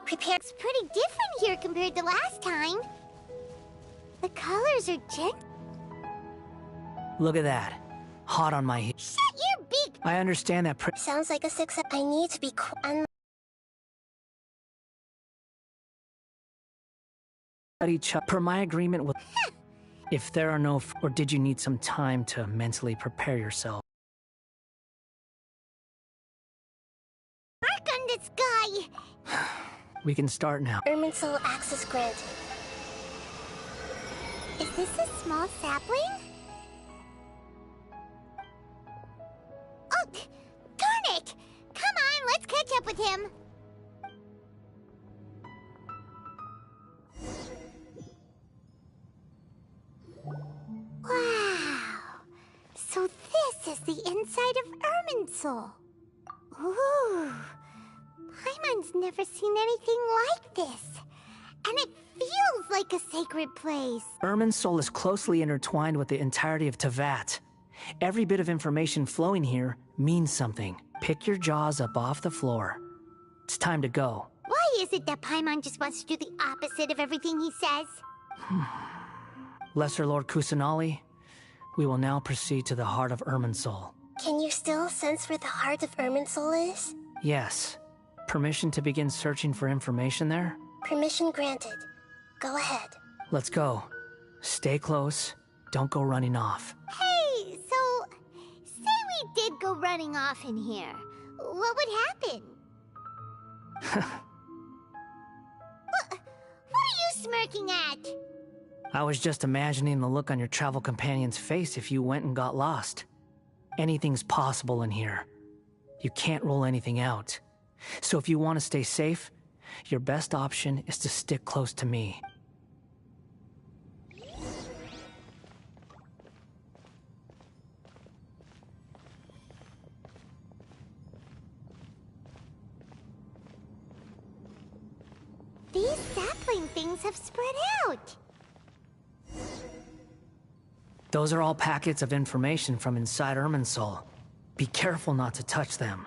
Prepare. It's pretty different here compared to last time. The colors are Look at that. Hot on my heels. Shut your beak! I understand that Sounds like a success. I need to be each per my agreement with. If there are no or did you need some time to mentally prepare yourself? Mark on this guy! We can start now. Irminsul access granted. Is this a small sapling? Oh, darn it! Come on, let's catch up with him. Wow! So this is the inside of Irminsul. Ooh! Paimon's never seen anything like this. And it feels like a sacred place. Irminsul is closely intertwined with the entirety of Teyvat. Every bit of information flowing here means something. Pick your jaws up off the floor. It's time to go. Why is it that Paimon just wants to do the opposite of everything he says? Lesser Lord Kusanali, we will now proceed to the heart of Irminsul. Can you still sense where the heart of Irminsul is? Yes. Permission to begin searching for information there? Permission granted. Go ahead. Let's go. Stay close. Don't go running off. Hey, so say we did go running off in here. What would happen? What are you smirking at? I was just imagining the look on your travel companion's face if you went and got lost. Anything's possible in here. You can't rule anything out. So if you want to stay safe, your best option is to stick close to me. These sapling things have spread out. Those are all packets of information from inside Irminsul. Be careful not to touch them.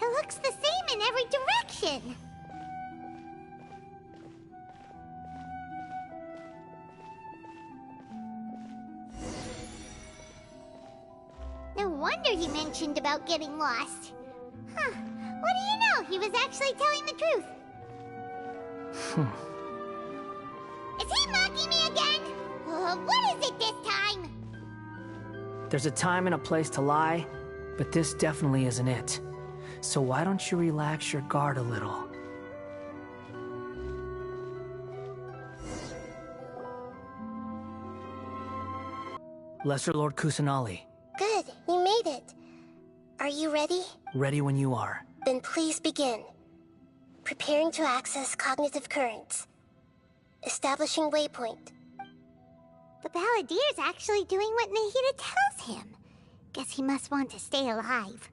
It looks the same in every direction. No wonder he mentioned about getting lost. Huh. What do you know? He was actually telling the truth. Is he mocking me again? What is it this time? There's a time and a place to lie, but this definitely isn't it. So why don't you relax your guard a little? Lesser Lord Kusanali. Good, you made it. Are you ready? Ready when you are. Then please begin. Preparing to access cognitive currents. Establishing waypoint. The Balladeer's actually doing what Nahida tells him. Guess he must want to stay alive.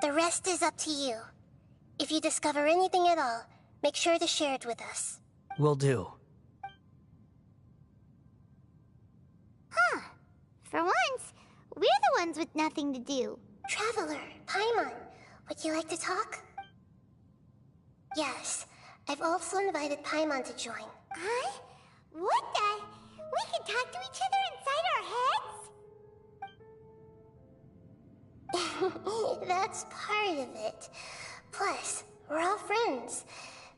The rest is up to you. If you discover anything at all, make sure to share it with us. Will do. Huh. For once, we're the ones with nothing to do. Traveler, Paimon, would you like to talk? Yes, I've also invited Paimon to join. Huh? What the? We can talk to each other inside our heads? That's part of it. Plus, we're all friends.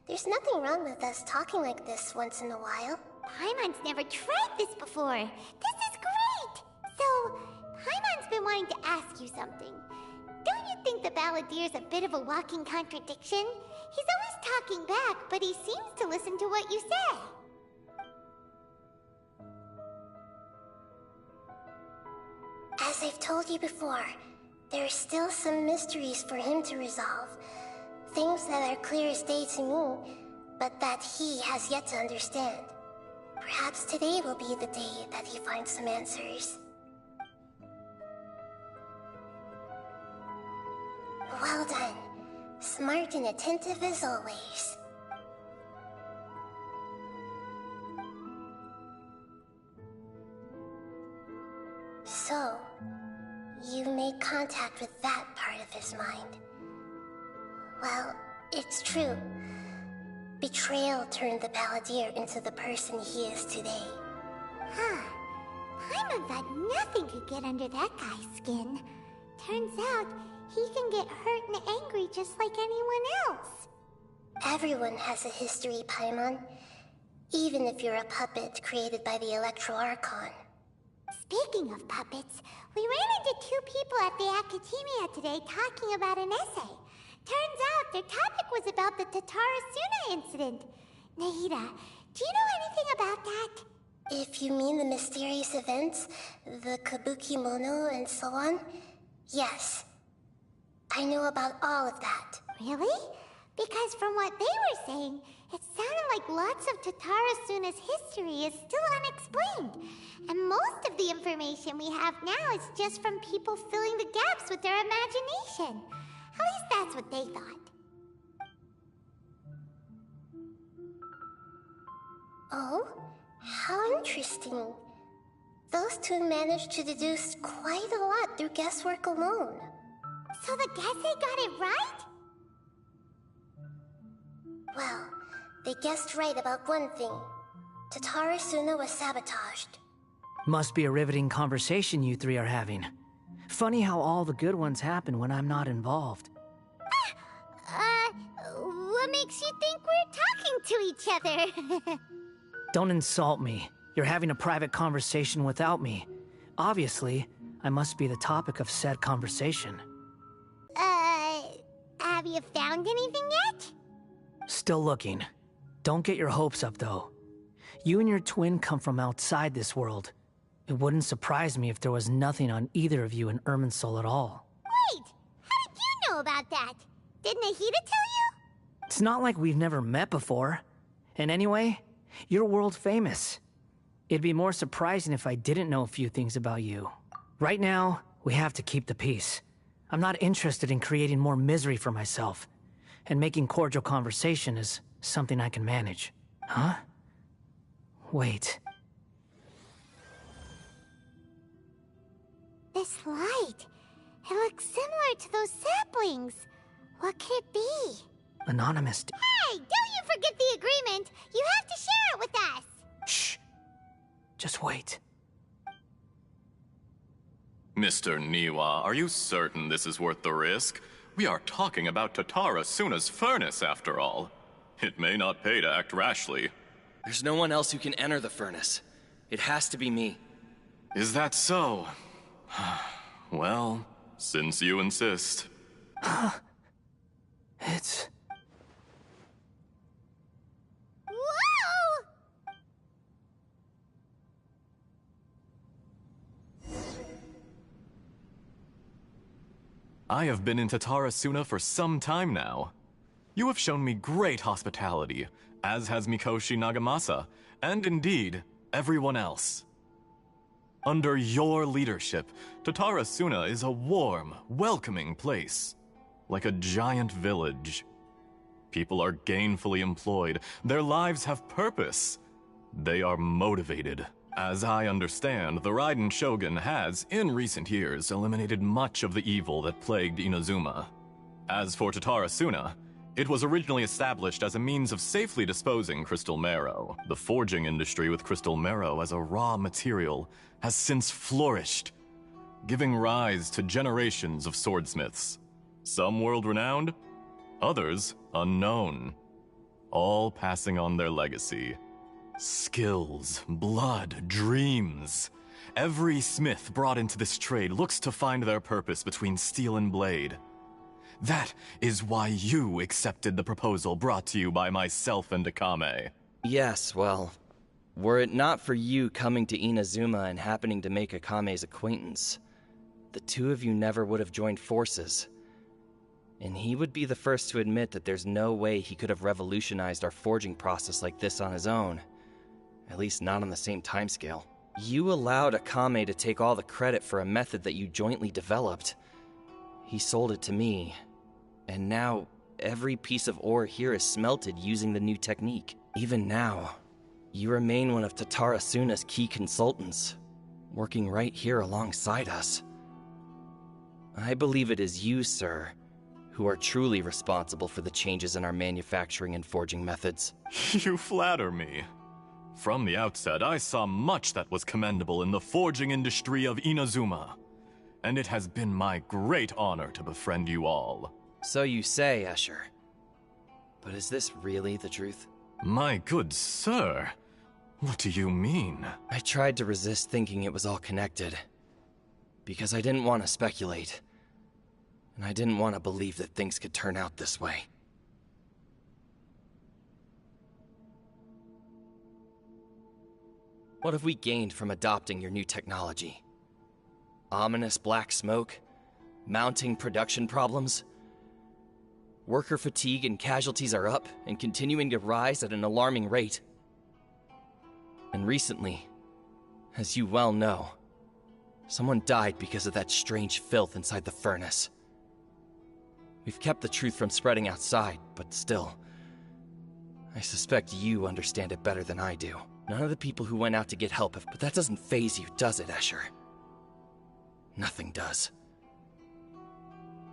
There's nothing wrong with us talking like this once in a while. Paimon's never tried this before. This is great! So, Paimon's been wanting to ask you something. Don't you think the Balladeer's a bit of a walking contradiction? He's always talking back, but he seems to listen to what you say. As I've told you before, there are still some mysteries for him to resolve. Things that are clear as day to me, but that he has yet to understand. Perhaps today will be the day that he finds some answers. smart and attentive as always. So, you made contact with that part of his mind. Well, it's true. Betrayal turned the Balladeer into the person he is today. Huh. Paimon thought nothing could get under that guy's skin. Turns out, he can get hurt and angry just like anyone else. Everyone has a history, Paimon. Even if you're a puppet created by the Electro Archon. Speaking of puppets, we ran into two people at the Academia today talking about an essay. Turns out their topic was about the Tatara Suna incident. Nahida, do you know anything about that? If you mean the mysterious events, the Kabuki Mono and so on, yes. I know about all of that. Really? Because from what they were saying, it sounded like lots of Tatara Suna's history is still unexplained. And most of the information we have now is just from people filling the gaps with their imagination. At least that's what they thought. Oh? How interesting. Those two managed to deduce quite a lot through guesswork alone. So the Gesse got it right? Well, they guessed right about one thing. Tatara Suna was sabotaged. Must be a riveting conversation you three are having. Funny how all the good ones happen when I'm not involved. What makes you think we're talking to each other? Don't insult me. You're having a private conversation without me. Obviously, I must be the topic of said conversation. Have you found anything yet? Still looking. Don't get your hopes up, though. You and your twin come from outside this world. It wouldn't surprise me if there was nothing on either of you in Irminsul at all. Wait! How did you know about that? Did Nahida tell you? It's not like we've never met before. And anyway, you're world famous. It'd be more surprising if I didn't know a few things about you. Right now, we have to keep the peace. I'm not interested in creating more misery for myself. And making cordial conversation is something I can manage. Huh? Wait. This light. It looks similar to those saplings. What could it be? Anonymous. Hey, don't you forget the agreement! You have to share it with us! Shh. Just wait. Mr. Niwa, are you certain this is worth the risk? We are talking about Tatara Suna's furnace, after all. It may not pay to act rashly. There's no one else who can enter the furnace. It has to be me. Is that so? Well, since you insist. It's... Whoa! I have been in Tatara Suna for some time now. You have shown me great hospitality, as has Mikoshi Nagamasa, and indeed, everyone else. Under your leadership, Tatara Suna is a warm, welcoming place, like a giant village. People are gainfully employed, their lives have purpose. They are motivated. As I understand, the Raiden Shogun has, in recent years, eliminated much of the evil that plagued Inazuma. As for Tatara Suna, it was originally established as a means of safely disposing crystal marrow. The forging industry with crystal marrow as a raw material has since flourished, giving rise to generations of swordsmiths. Some world-renowned, others unknown, all passing on their legacy. Skills, blood, dreams. Every smith brought into this trade looks to find their purpose between steel and blade. That is why you accepted the proposal brought to you by myself and Akame. Yes, well, were it not for you coming to Inazuma and happening to make Akame's acquaintance, the two of you never would have joined forces. And he would be the first to admit that there's no way he could have revolutionized our forging process like this on his own. At least not on the same timescale. You allowed Akame to take all the credit for a method that you jointly developed. He sold it to me, and now every piece of ore here is smelted using the new technique. Even now, you remain one of Tatara Suna's key consultants, working right here alongside us. I believe it is you, sir, who are truly responsible for the changes in our manufacturing and forging methods. You flatter me. From the outset, I saw much that was commendable in the forging industry of Inazuma, and it has been my great honor to befriend you all. So you say, Escher. But is this really the truth? My good sir, what do you mean? I tried to resist thinking it was all connected, because I didn't want to speculate, and I didn't want to believe that things could turn out this way. What have we gained from adopting your new technology? Ominous black smoke? Mounting production problems? Worker fatigue and casualties are up and continuing to rise at an alarming rate. And recently, as you well know, someone died because of that strange filth inside the furnace. We've kept the truth from spreading outside, but still, I suspect you understand it better than I do. None of the people who went out to get help but that doesn't faze you, does it, Escher? Nothing does.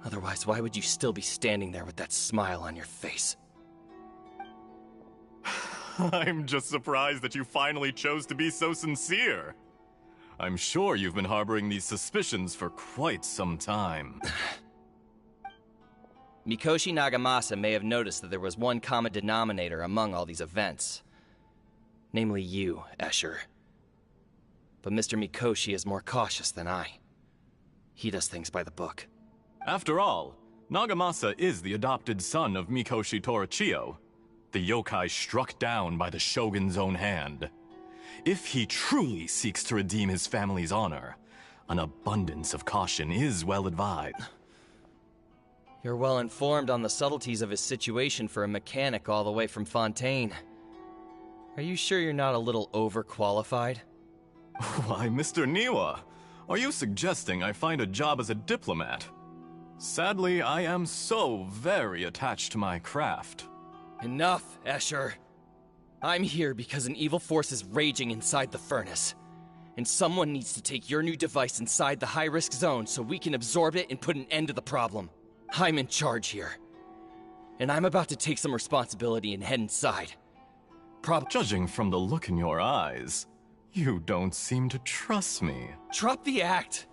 Otherwise, why would you still be standing there with that smile on your face? I'm just surprised that you finally chose to be so sincere. I'm sure you've been harboring these suspicions for quite some time. Mikoshi Nagamasa may have noticed that there was one common denominator among all these events. Namely you, Escher. But Mr. Mikoshi is more cautious than I. He does things by the book. After all, Nagamasa is the adopted son of Mikoshi Torichio, the yokai struck down by the Shogun's own hand. If he truly seeks to redeem his family's honor, an abundance of caution is well advised. You're well informed on the subtleties of his situation for a mechanic all the way from Fontaine. Are you sure you're not a little overqualified? Why, Mr. Niwa, are you suggesting I find a job as a diplomat? Sadly, I am so very attached to my craft. Enough, Escher. I'm here because an evil force is raging inside the furnace. And someone needs to take your new device inside the high-risk zone so we can absorb it and put an end to the problem. I'm in charge here. And I'm about to take some responsibility and head inside. Judging from the look in your eyes, you don't seem to trust me. Drop the act!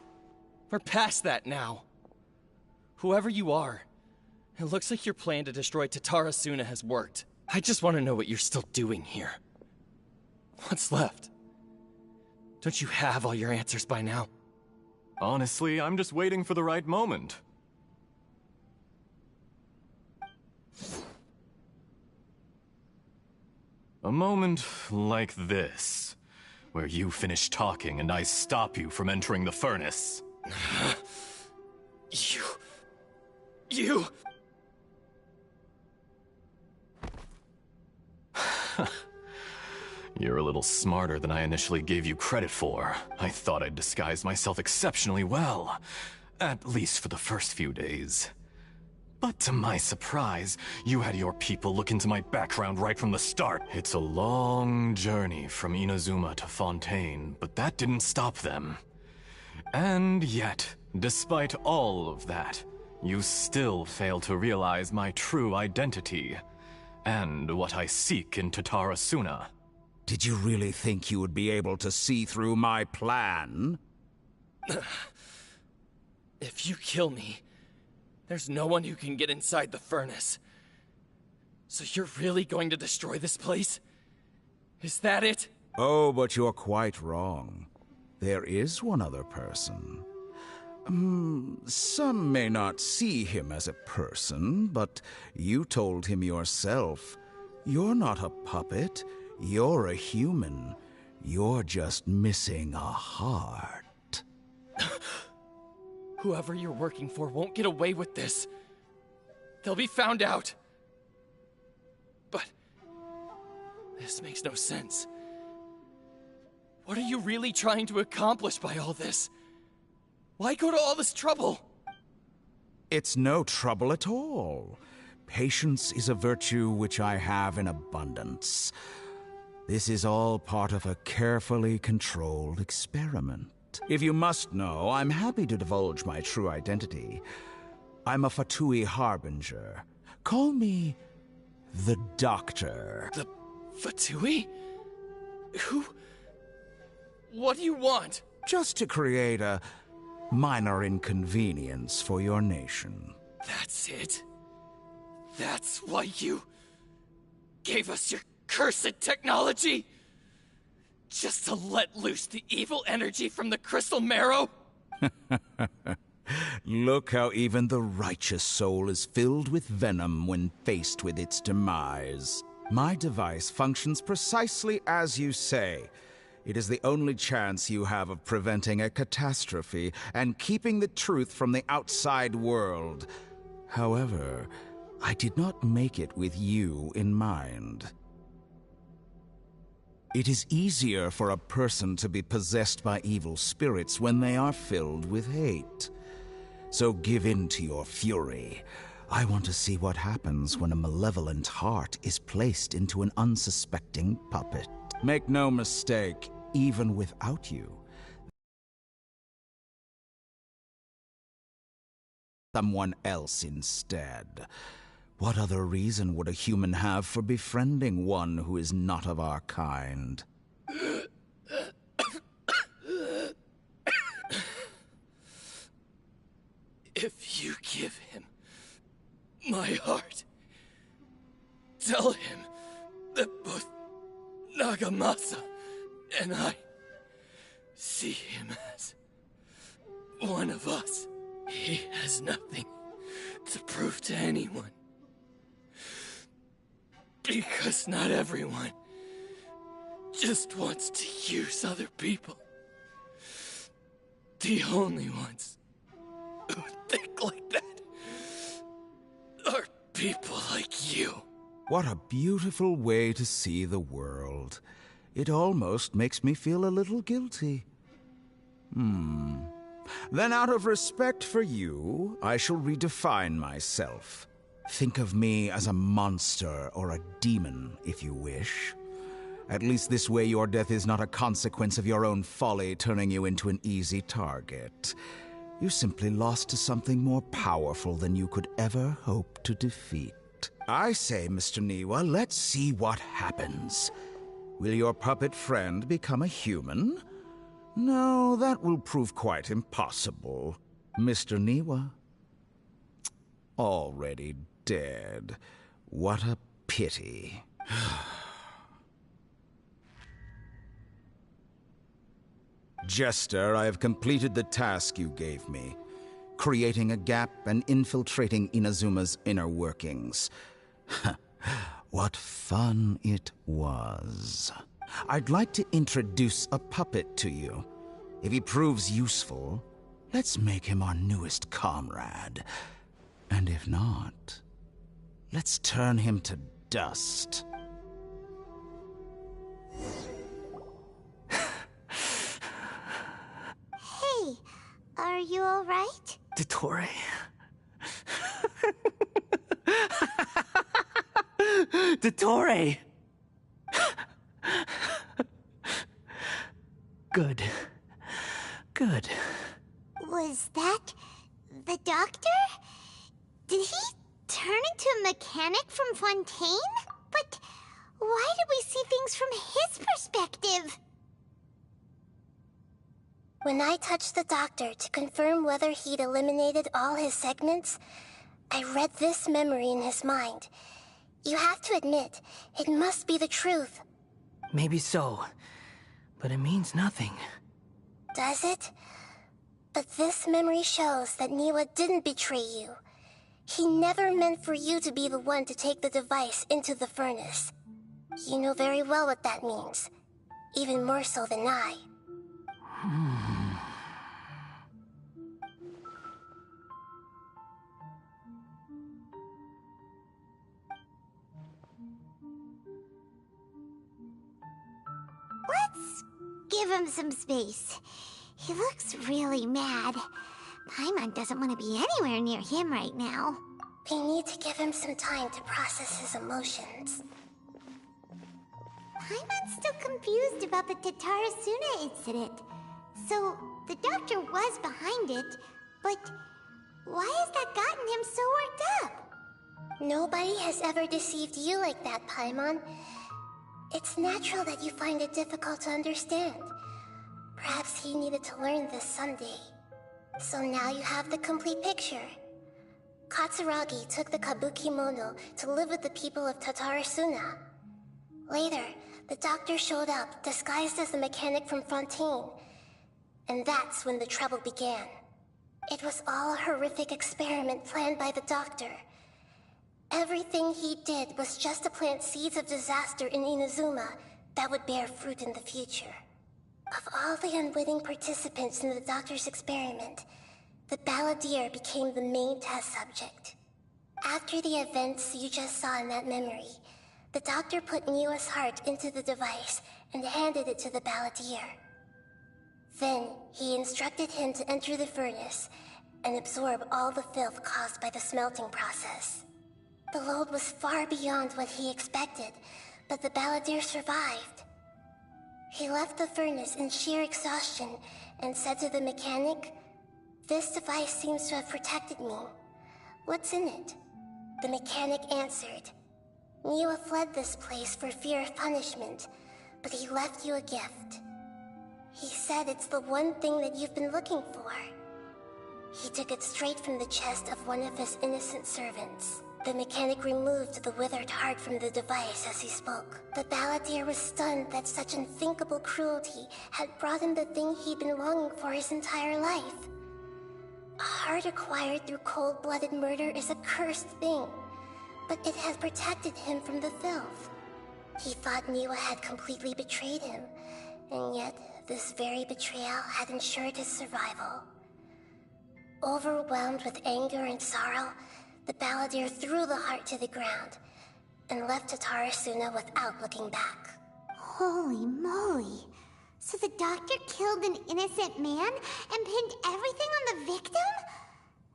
We're past that now. Whoever you are, it looks like your plan to destroy Tatara Suna has worked. I just want to know what you're still doing here. What's left? Don't you have all your answers by now? Honestly, I'm just waiting for the right moment. A moment like this, where you finish talking and I stop you from entering the furnace. You... You're a little smarter than I initially gave you credit for. I thought I'd disguised myself exceptionally well, at least for the first few days. But to my surprise, you had your people look into my background right from the start. It's a long journey from Inazuma to Fontaine, but that didn't stop them. And yet, despite all of that, you still fail to realize my true identity, and what I seek in Tatara Suna. Did you really think you would be able to see through my plan? If you kill me, there's no one who can get inside the furnace. So you're really going to destroy this place? Is that it? Oh, but you're quite wrong. There is one other person. Some may not see him as a person, but you told him yourself. You're not a puppet. You're a human. You're just missing a heart. Whoever you're working for won't get away with this. They'll be found out. But this makes no sense. What are you really trying to accomplish by all this? Why go to all this trouble? It's no trouble at all. Patience is a virtue which I have in abundance. This is all part of a carefully controlled experiment. If you must know, I'm happy to divulge my true identity. I'm a Fatui Harbinger. Call me the Doctor. The Fatui? Who? What do you want? Just to create a minor inconvenience for your nation. That's it? That's why you gave us your cursed technology? Just to let loose the evil energy from the crystal marrow? Look how even the righteous soul is filled with venom when faced with its demise. My device functions precisely as you say. It is the only chance you have of preventing a catastrophe and keeping the truth from the outside world. However, I did not make it with you in mind. It is easier for a person to be possessed by evil spirits when they are filled with hate. So give in to your fury. I want to see what happens when a malevolent heart is placed into an unsuspecting puppet. Make no mistake, even without you, someone else instead. What other reason would a human have for befriending one who is not of our kind? If you give him my heart, tell him that both Nagamasa and I see him as one of us. He has nothing to prove to anyone. Because not everyone just wants to use other people. The only ones who think like that are people like you. What a beautiful way to see the world. It almost makes me feel a little guilty. Then out of respect for you, I shall redefine myself. Think of me as a monster or a demon, if you wish. At least this way your death is not a consequence of your own folly turning you into an easy target. You simply lost to something more powerful than you could ever hope to defeat. I say, Mr. Niwa, let's see what happens. Will your puppet friend become a human? No, that will prove quite impossible. Mr. Niwa? Already dead. What a pity. Jester, I have completed the task you gave me. Creating a gap and infiltrating Inazuma's inner workings. What fun it was. I'd like to introduce a puppet to you. If he proves useful, let's make him our newest comrade. And if not, let's turn him to dust. Hey, are you all right? Dottore? Dottore! Good. Good. Was that the doctor? Did he turn into a mechanic from Fontaine? But why did we see things from his perspective? When I touched the doctor to confirm whether he'd eliminated all his segments, I read this memory in his mind. You have to admit, it must be the truth. Maybe so, but it means nothing. Does it? But this memory shows that Niwa didn't betray you. He never meant for you to be the one to take the device into the furnace. You know very well what that means. Even more so than I. Let's give him some space. He looks really mad. Paimon doesn't want to be anywhere near him right now. We need to give him some time to process his emotions. Paimon's still confused about the Tatarasuna incident. So, the doctor was behind it, but why has that gotten him so worked up? Nobody has ever deceived you like that, Paimon. It's natural that you find it difficult to understand. Perhaps he needed to learn this someday. So now you have the complete picture. Katsuragi took the Kabuki Mono to live with the people of Tatarasuna. Later, the doctor showed up, disguised as the mechanic from Fontaine. And that's when the trouble began. It was all a horrific experiment planned by the doctor. Everything he did was just to plant seeds of disaster in Inazuma that would bear fruit in the future. Of all the unwitting participants in the doctor's experiment, the balladeer became the main test subject. After the events you just saw in that memory, the doctor put Niwa's heart into the device and handed it to the balladeer. Then, he instructed him to enter the furnace and absorb all the filth caused by the smelting process. The load was far beyond what he expected, but the balladeer survived. He left the furnace in sheer exhaustion and said to the mechanic, "This device seems to have protected me. What's in it?" The mechanic answered, "Niwa fled this place for fear of punishment, but he left you a gift. He said it's the one thing that you've been looking for." He took it straight from the chest of one of his innocent servants. The mechanic removed the withered heart from the device as he spoke. The balladeer was stunned that such unthinkable cruelty had brought him the thing he'd been longing for his entire life. A heart acquired through cold-blooded murder is a cursed thing, but it has protected him from the filth. He thought Niwa had completely betrayed him, and yet this very betrayal had ensured his survival. Overwhelmed with anger and sorrow, the balladeer threw the heart to the ground and left Tatarasuna without looking back. Holy moly. So the doctor killed an innocent man and pinned everything on the victim?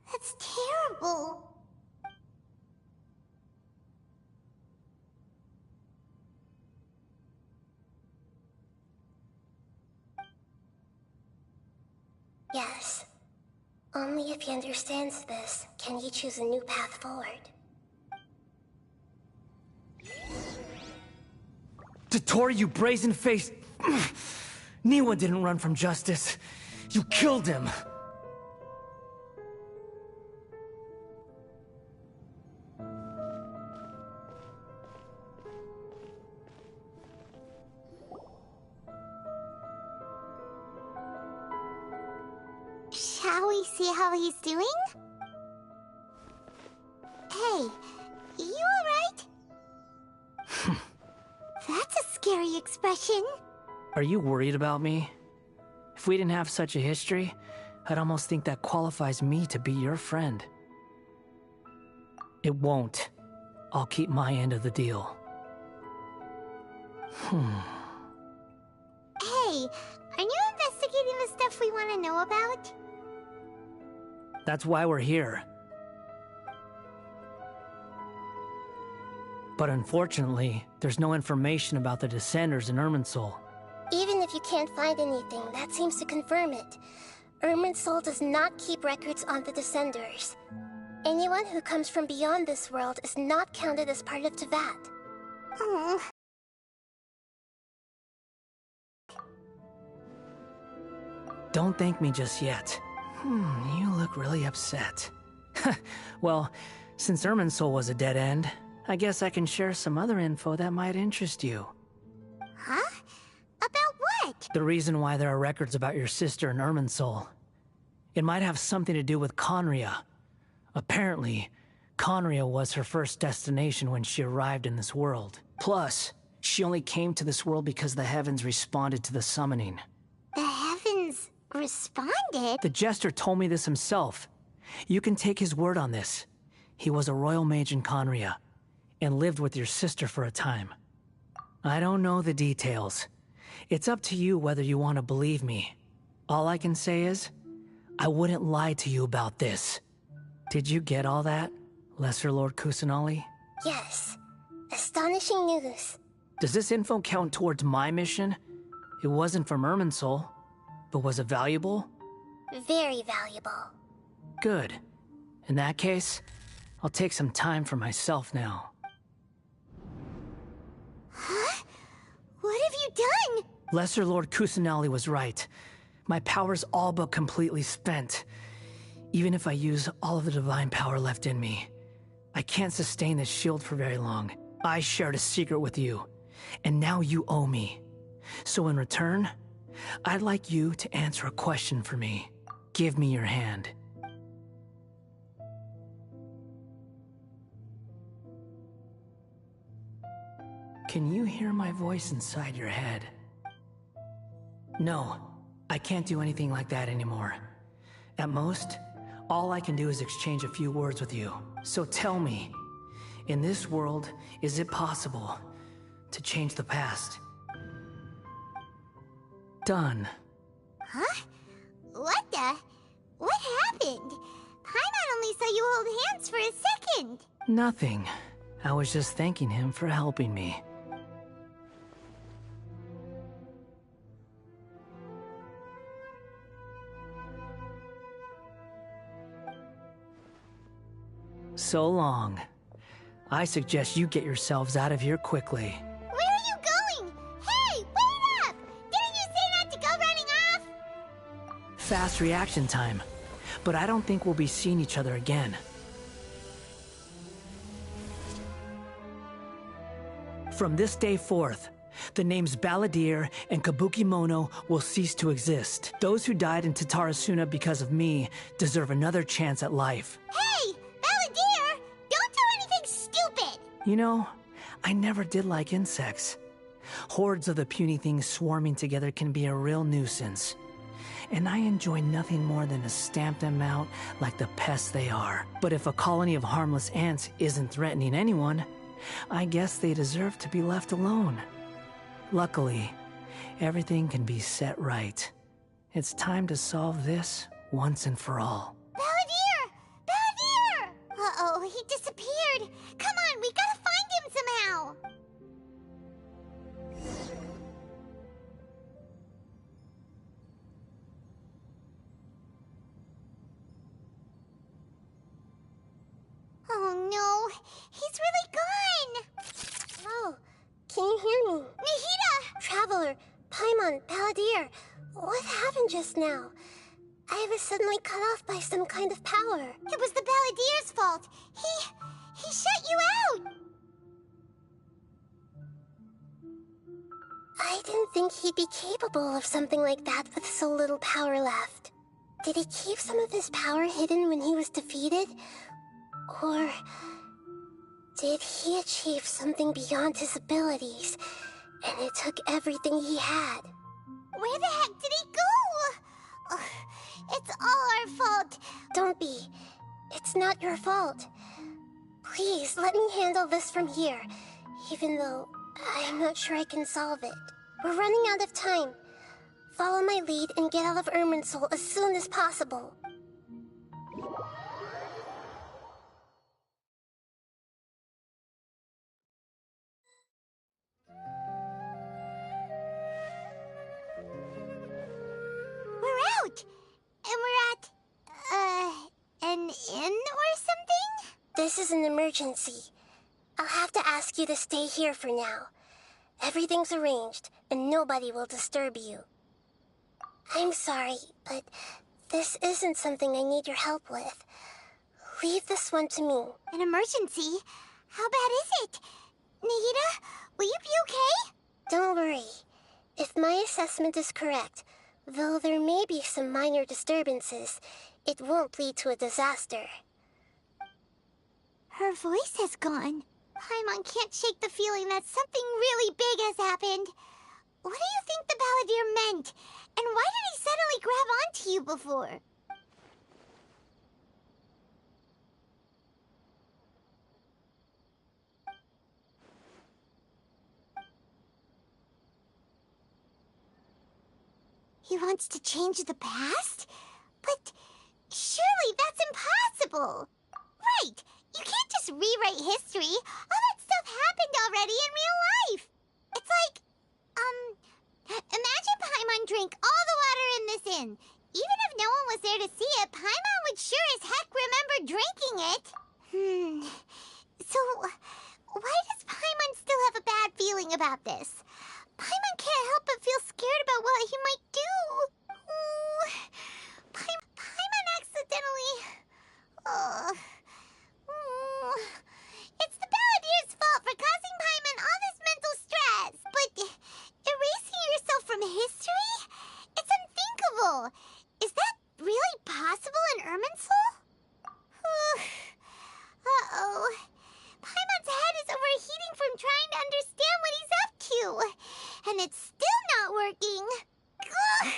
That's terrible. Yes. Only if he understands this can he choose a new path forward. Tottori, you brazen-faced... Niwa didn't run from justice. You killed him. Shall we see how he's doing? Hey, you alright? That's a scary expression. Are you worried about me? If we didn't have such a history, I'd almost think that qualifies me to be your friend. It won't. I'll keep my end of the deal. Hey, are you investigating the stuff we want to know about? That's why we're here. But unfortunately, there's no information about the Descenders in Irminsul. Even if you can't find anything, that seems to confirm it. Irminsul does not keep records on the Descenders. Anyone who comes from beyond this world is not counted as part of Teyvat. Oh. Don't thank me just yet. You look really upset. Well, since Irminsul was a dead end, I guess I can share some other info that might interest you. Huh? About what? The reason why there are records about your sister in Irminsul. It might have something to do with Khaenri'ah. Apparently, Khaenri'ah was her first destination when she arrived in this world. Plus, she only came to this world because the heavens responded to the summoning. The heavens responded? The Jester told me this himself. You can take his word on this. He was a royal mage in Khaenri'ah, and lived with your sister for a time. I don't know the details. It's up to you whether you want to believe me. All I can say is, I wouldn't lie to you about this. Did you get all that? Lesser Lord Kusanali? Yes. Astonishing news. Does this info count towards my mission? It wasn't from Irminsul, but was it valuable? Very valuable. Good. In that case, I'll take some time for myself now. Huh? What have you done? Lesser Lord Kusanali was right. My power's all but completely spent. Even if I use all of the divine power left in me, I can't sustain this shield for very long. I shared a secret with you, and now you owe me. So in return, I'd like you to answer a question for me. Give me your hand. Can you hear my voice inside your head? No, I can't do anything like that anymore. At most, all I can do is exchange a few words with you. So tell me, in this world, is it possible to change the past? Done. Huh? What the? What happened? Paimon only saw you hold hands for a second. Nothing. I was just thanking him for helping me. So long. I suggest you get yourselves out of here quickly. Where are you going? Hey, wait up! Didn't you say not to go running off? Fast reaction time. But I don't think we'll be seeing each other again. From this day forth, the names Balladeer and Kabuki-mono will cease to exist. Those who died in Tatarasuna because of me deserve another chance at life. Hey, Balladeer! Don't do anything stupid! You know, I never did like insects. Hordes of the puny things swarming together can be a real nuisance. And I enjoy nothing more than to stamp them out like the pests they are. But if a colony of harmless ants isn't threatening anyone, I guess they deserve to be left alone. Luckily, everything can be set right. It's time to solve this once and for all. Balladeer! Balladeer! Uh-oh, he disappeared. Come on, we gotta find him somehow. Oh no, he's really gone! Oh, can you hear me? Nahida! Traveler, Paimon, Balladeer, what happened just now? I was suddenly cut off by some kind of power. It was the Balladeer's fault. He shut you out! I didn't think he'd be capable of something like that with so little power left. Did he keep some of his power hidden when he was defeated? Or did he achieve something beyond his abilities, and it took everything he had? Where the heck did he go? Ugh, it's all our fault. Don't be. It's not your fault. Please, let me handle this from here, even though I'm not sure I can solve it. We're running out of time. Follow my lead and get out of Irminsul as soon as possible. We're out! And we're at, an inn or something? This is an emergency. I'll have to ask you to stay here for now. Everything's arranged, and nobody will disturb you. I'm sorry, but this isn't something I need your help with. Leave this one to me. An emergency? How bad is it? Nahida, will you be okay? Don't worry. If my assessment is correct, though there may be some minor disturbances, it won't lead to a disaster. Her voice has gone. Paimon can't shake the feeling that something really big has happened. What do you think the Balladeer meant? And why did he suddenly grab onto you before? He wants to change the past? But surely that's impossible! Right! You can't just rewrite history. All that stuff happened already in real life. It's like, imagine Paimon drank all the water in this inn. Even if no one was there to see it, Paimon would sure as heck remember drinking it. So, why does Paimon still have a bad feeling about this? Paimon can't help but feel scared about what he might do. Paimon accidentally... It's the Balladeer's fault for causing Paimon all this mental stress, but erasing yourself from history? It's unthinkable. Is that really possible in Irminsul? Uh-oh. Paimon's head is overheating from trying to understand what he's up to, and it's still not working. Ugh.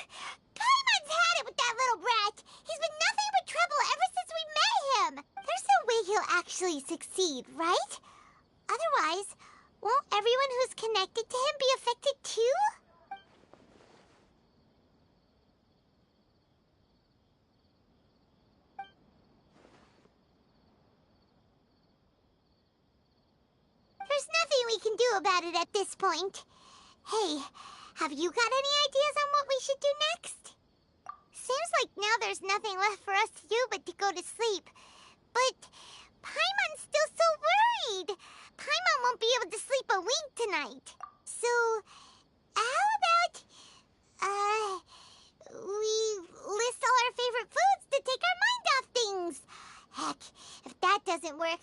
Paimon's had it with that little brat. He's been nothing but trouble ever since we met him. There's no way he'll actually succeed, right? Otherwise, won't everyone who's connected to him be affected too? There's nothing we can do about it at this point. Hey, have you got any ideas on what we should do next? Seems like now there's nothing left for us to do but to go to sleep. But Paimon's still so worried. Paimon won't be able to sleep a wink tonight. So, how about, we list all our favorite foods to take our mind off things? Heck, if that doesn't work,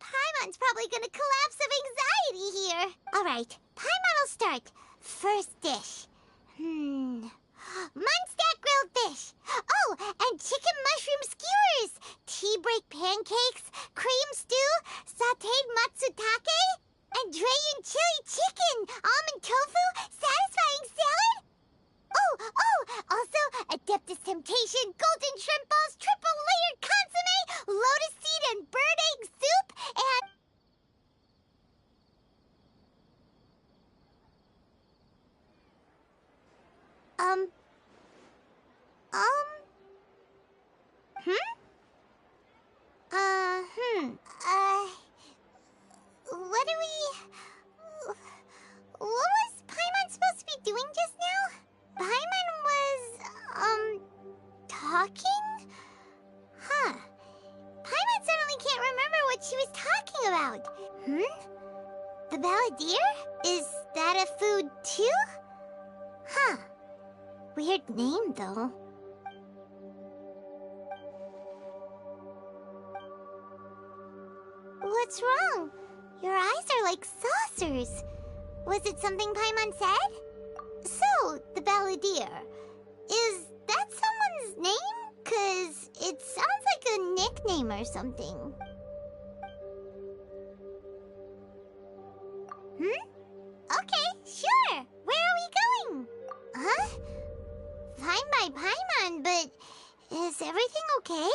Paimon's probably gonna collapse of anxiety here. Alright, Paimon will start. First dish. Munstack grilled fish. Oh, and chicken mushroom skewers. Tea break pancakes, cream stew, sauteed matsutake, and Drayon chili chicken, almond tofu, satisfying salad. Oh, also Adeptus Temptation, golden shrimp balls, triple layered consomme, lotus seed and bird egg soup, and... What was Paimon supposed to be doing just now? Paimon was, talking? Huh. Paimon suddenly can't remember what she was talking about. The Balladeer? Is that a food too? Huh. Weird name, though. What's wrong? Your eyes are like saucers. Was it something Paimon said? So, the Balladeer. Is that someone's name? 'Cause it sounds like a nickname or something. Okay, sure. Where are we going? Huh? Fine by Paimon, but is everything okay?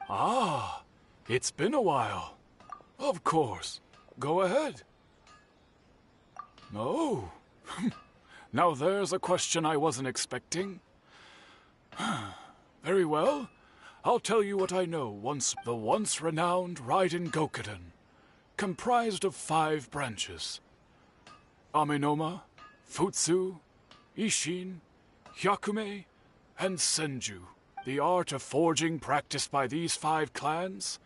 Ah, it's been a while. Of course. Go ahead. Oh. Now there's a question I wasn't expecting. Very well. I'll tell you what I know. The once renowned Raiden Gokuden, comprised of 5 branches. Amenoma, Futsu, Ishin, Hyakume, and Senju. The art of forging practiced by these 5 clans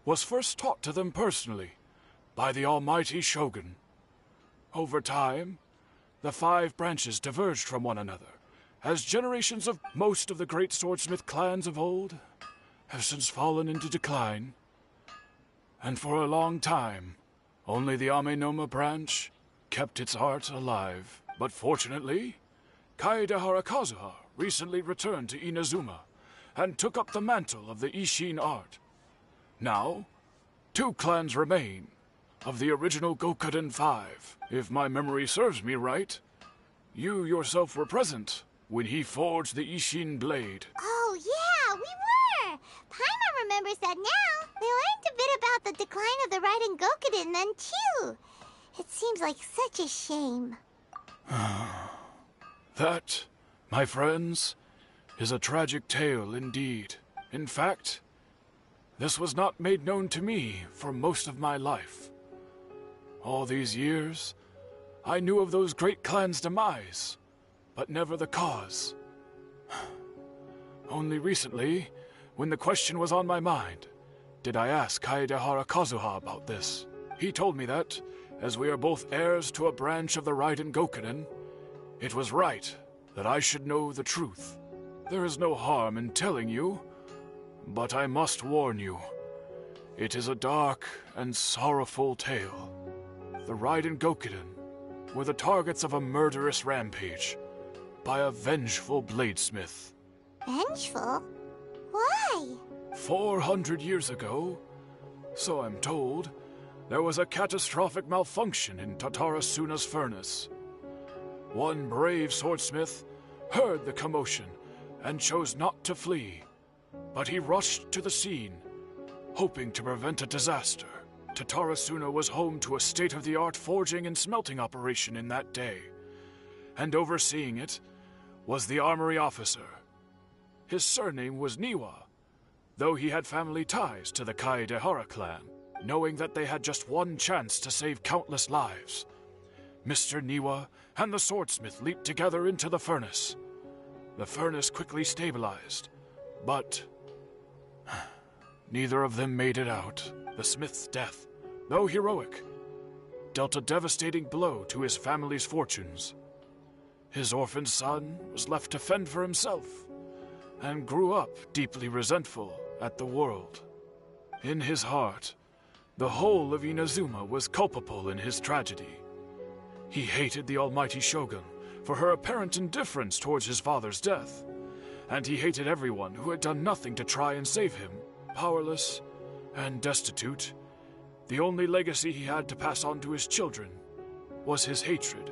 was first taught to them personally by the almighty Shogun. Over time, the 5 branches diverged from one another, as generations of most of the great swordsmith clans of old have since fallen into decline. And for a long time, only the Amenoma branch kept its art alive. But fortunately, Kaedehara Kazuha recently returned to Inazuma and took up the mantle of the Ishin art. Now, 2 clans remain, of the original Gokuden 5. If my memory serves me right, you yourself were present when he forged the Ishin blade. Oh, yeah, we were! Paimon remembers that now. We learned a bit about the decline of the Raiden Gokuden then, too. It seems like such a shame. That, my friends, is a tragic tale indeed. In fact, this was not made known to me for most of my life. All these years, I knew of those great clans' demise, but never the cause. Only recently, when the question was on my mind, did I ask Kaedehara Kazuha about this. He told me that, as we are both heirs to a branch of the Raiden Gokuden, it was right that I should know the truth. There is no harm in telling you, but I must warn you. It is a dark and sorrowful tale. The Raiden Gokuden were the targets of a murderous rampage by a vengeful bladesmith. Vengeful? Why? 400 years ago, so I'm told, there was a catastrophic malfunction in Tatara Suna's furnace. One brave swordsmith heard the commotion and chose not to flee, but he rushed to the scene, hoping to prevent a disaster. Tatara Suna was home to a state-of-the-art forging and smelting operation in that day, and overseeing it was the armory officer. His surname was Niwa, though he had family ties to the Kaedehara clan. Knowing that they had just one chance to save countless lives, Mr. Niwa and the swordsmith leaped together into the furnace. The furnace quickly stabilized, but neither of them made it out. The smith's death, though heroic, dealt a devastating blow to his family's fortunes. His orphaned son was left to fend for himself, and grew up deeply resentful at the world. In his heart, the whole of Inazuma was culpable in his tragedy. He hated the almighty Shogun for her apparent indifference towards his father's death, and he hated everyone who had done nothing to try and save him. Powerless and destitute, the only legacy he had to pass on to his children was his hatred.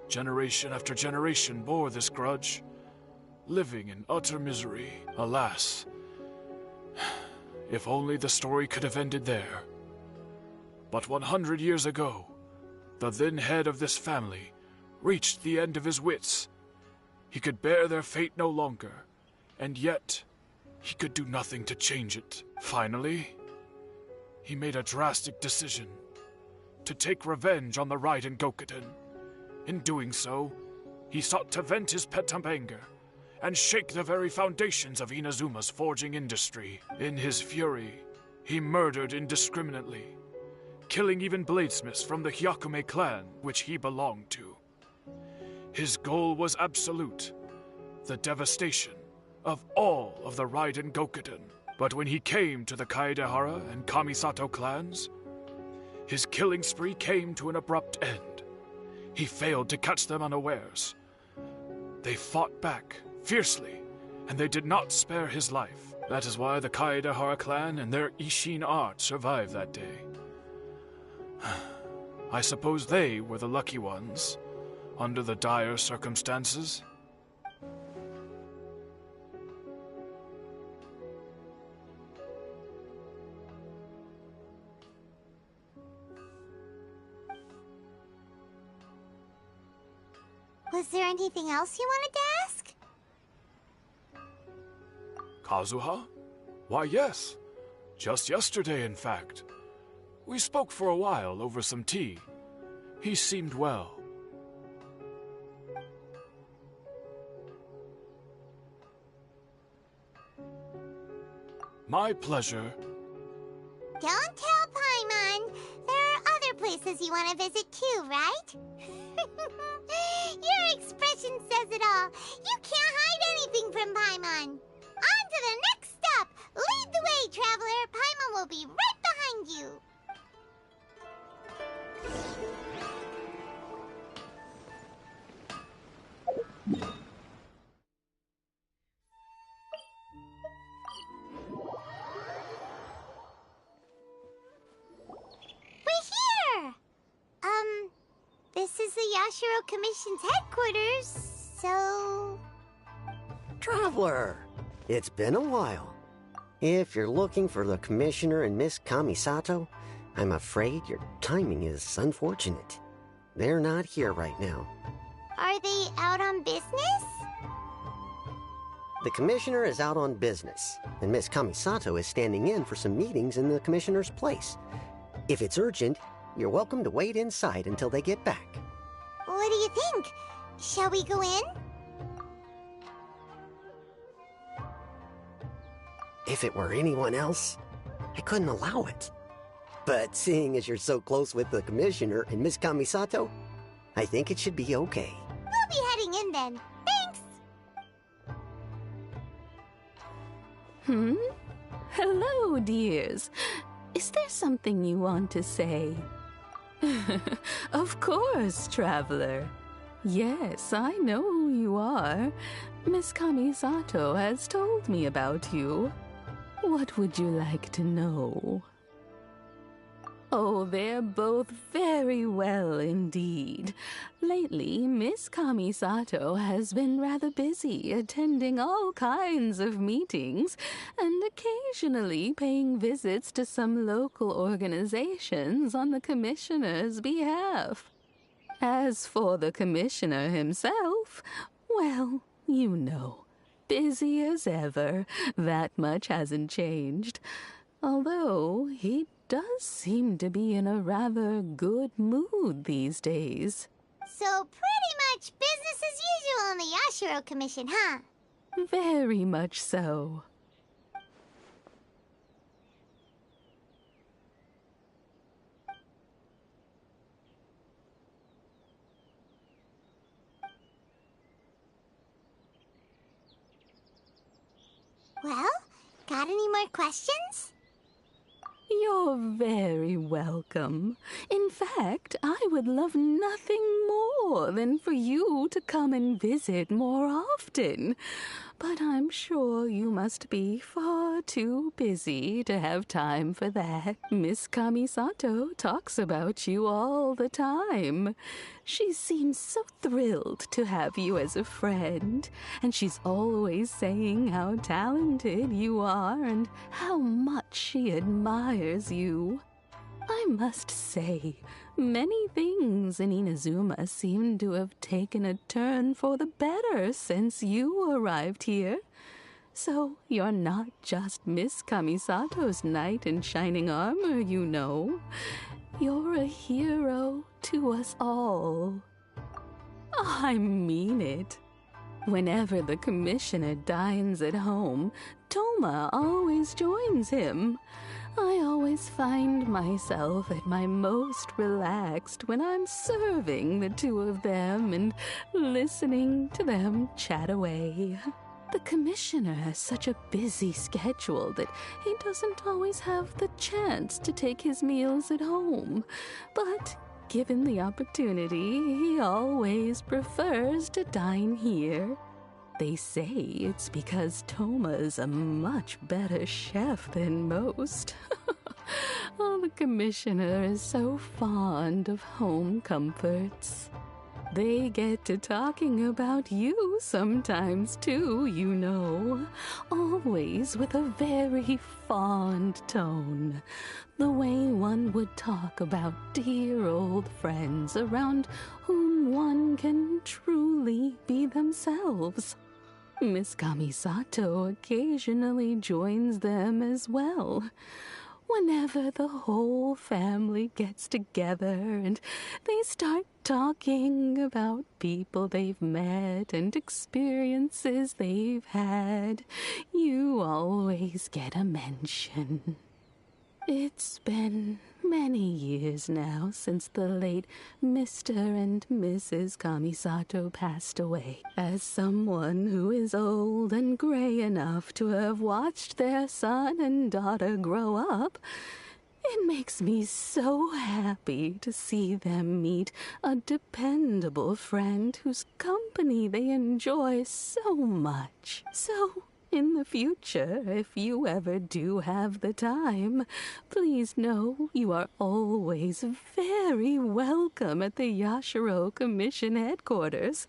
Generation after generation bore this grudge, living in utter misery. Alas, if only the story could have ended there. But 100 years ago, the then head of this family reached the end of his wits. He could bear their fate no longer, and yet he could do nothing to change it. Finally, he made a drastic decision to take revenge on the Raiden Gokuden. In doing so, he sought to vent his pent-up anger and shake the very foundations of Inazuma's forging industry. In his fury, he murdered indiscriminately, killing even bladesmiths from the Hyakume clan, which he belonged to. His goal was absolute, the devastation of all of the Raiden Gokuden. But when he came to the Kaedehara and Kamisato clans, his killing spree came to an abrupt end. He failed to catch them unawares. They fought back fiercely, and they did not spare his life. That is why the Kaedehara clan and their Ishin art survived that day. I suppose they were the lucky ones, under the dire circumstances. Was there anything else you wanted to ask? Kazuha? Why, yes. Just yesterday, in fact. We spoke for a while over some tea. He seemed well. My pleasure. Don't tell Paimon. There are other places you want to visit too, right? Your expression says it all. You can't hide anything from Paimon. On to the next stop. Lead the way, traveler. Paimon will be right behind you. We're Yashiro Commission's headquarters, so... Traveler, it's been a while. If you're looking for the Commissioner and Miss Kamisato, I'm afraid your timing is unfortunate. They're not here right now. Are they out on business? The Commissioner is out on business, and Miss Kamisato is standing in for some meetings in the Commissioner's place. If it's urgent, you're welcome to wait inside until they get back. What do you think? Shall we go in? If it were anyone else, I couldn't allow it. But seeing as you're so close with the Commissioner and Miss Kamisato, I think it should be okay. We'll be heading in then. Thanks! Hello, dears. Is there something you want to say? Of course, traveler. Yes, I know who you are. Miss Kamisato has told me about you. What would you like to know? Oh, they're both very well indeed. Lately, Miss Kamisato has been rather busy attending all kinds of meetings and occasionally paying visits to some local organizations on the Commissioner's behalf. As for the Commissioner himself, well, you know, busy as ever. That much hasn't changed. Although he does seem to be in a rather good mood these days. So pretty much business as usual on the Yashiro Commission, huh? Very much so. Well, got any more questions? You're very welcome. In fact, I would love nothing more than for you to come and visit more often. But I'm sure you must be far too busy to have time for that. Miss Kamisato talks about you all the time. She seems so thrilled to have you as a friend, and she's always saying how talented you are and how much she admires you. I must say, many things in Inazuma seem to have taken a turn for the better since you arrived here. So you're not just Miss Kamisato's knight in shining armor, you know. You're a hero to us all. I mean it. Whenever the Commissioner dines at home, Toma always joins him. I always find myself at my most relaxed when I'm serving the two of them and listening to them chat away. The Commissioner has such a busy schedule that he doesn't always have the chance to take his meals at home. But given the opportunity, he always prefers to dine here. They say it's because Toma's a much better chef than most. Oh, the Commissioner is so fond of home comforts. They get to talking about you sometimes, too, you know. Always with a very fond tone. The way one would talk about dear old friends around whom one can truly be themselves. Miss Kamisato occasionally joins them as well. Whenever the whole family gets together and they start talking about people they've met and experiences they've had, you always get a mention. It's been many years now since the late Mr. and Mrs. Kamisato passed away. As someone who is old and gray enough to have watched their son and daughter grow up, it makes me so happy to see them meet a dependable friend whose company they enjoy so much. So, In the future, if you ever do have the time, please know you are always very welcome at the Yashiro Commission headquarters.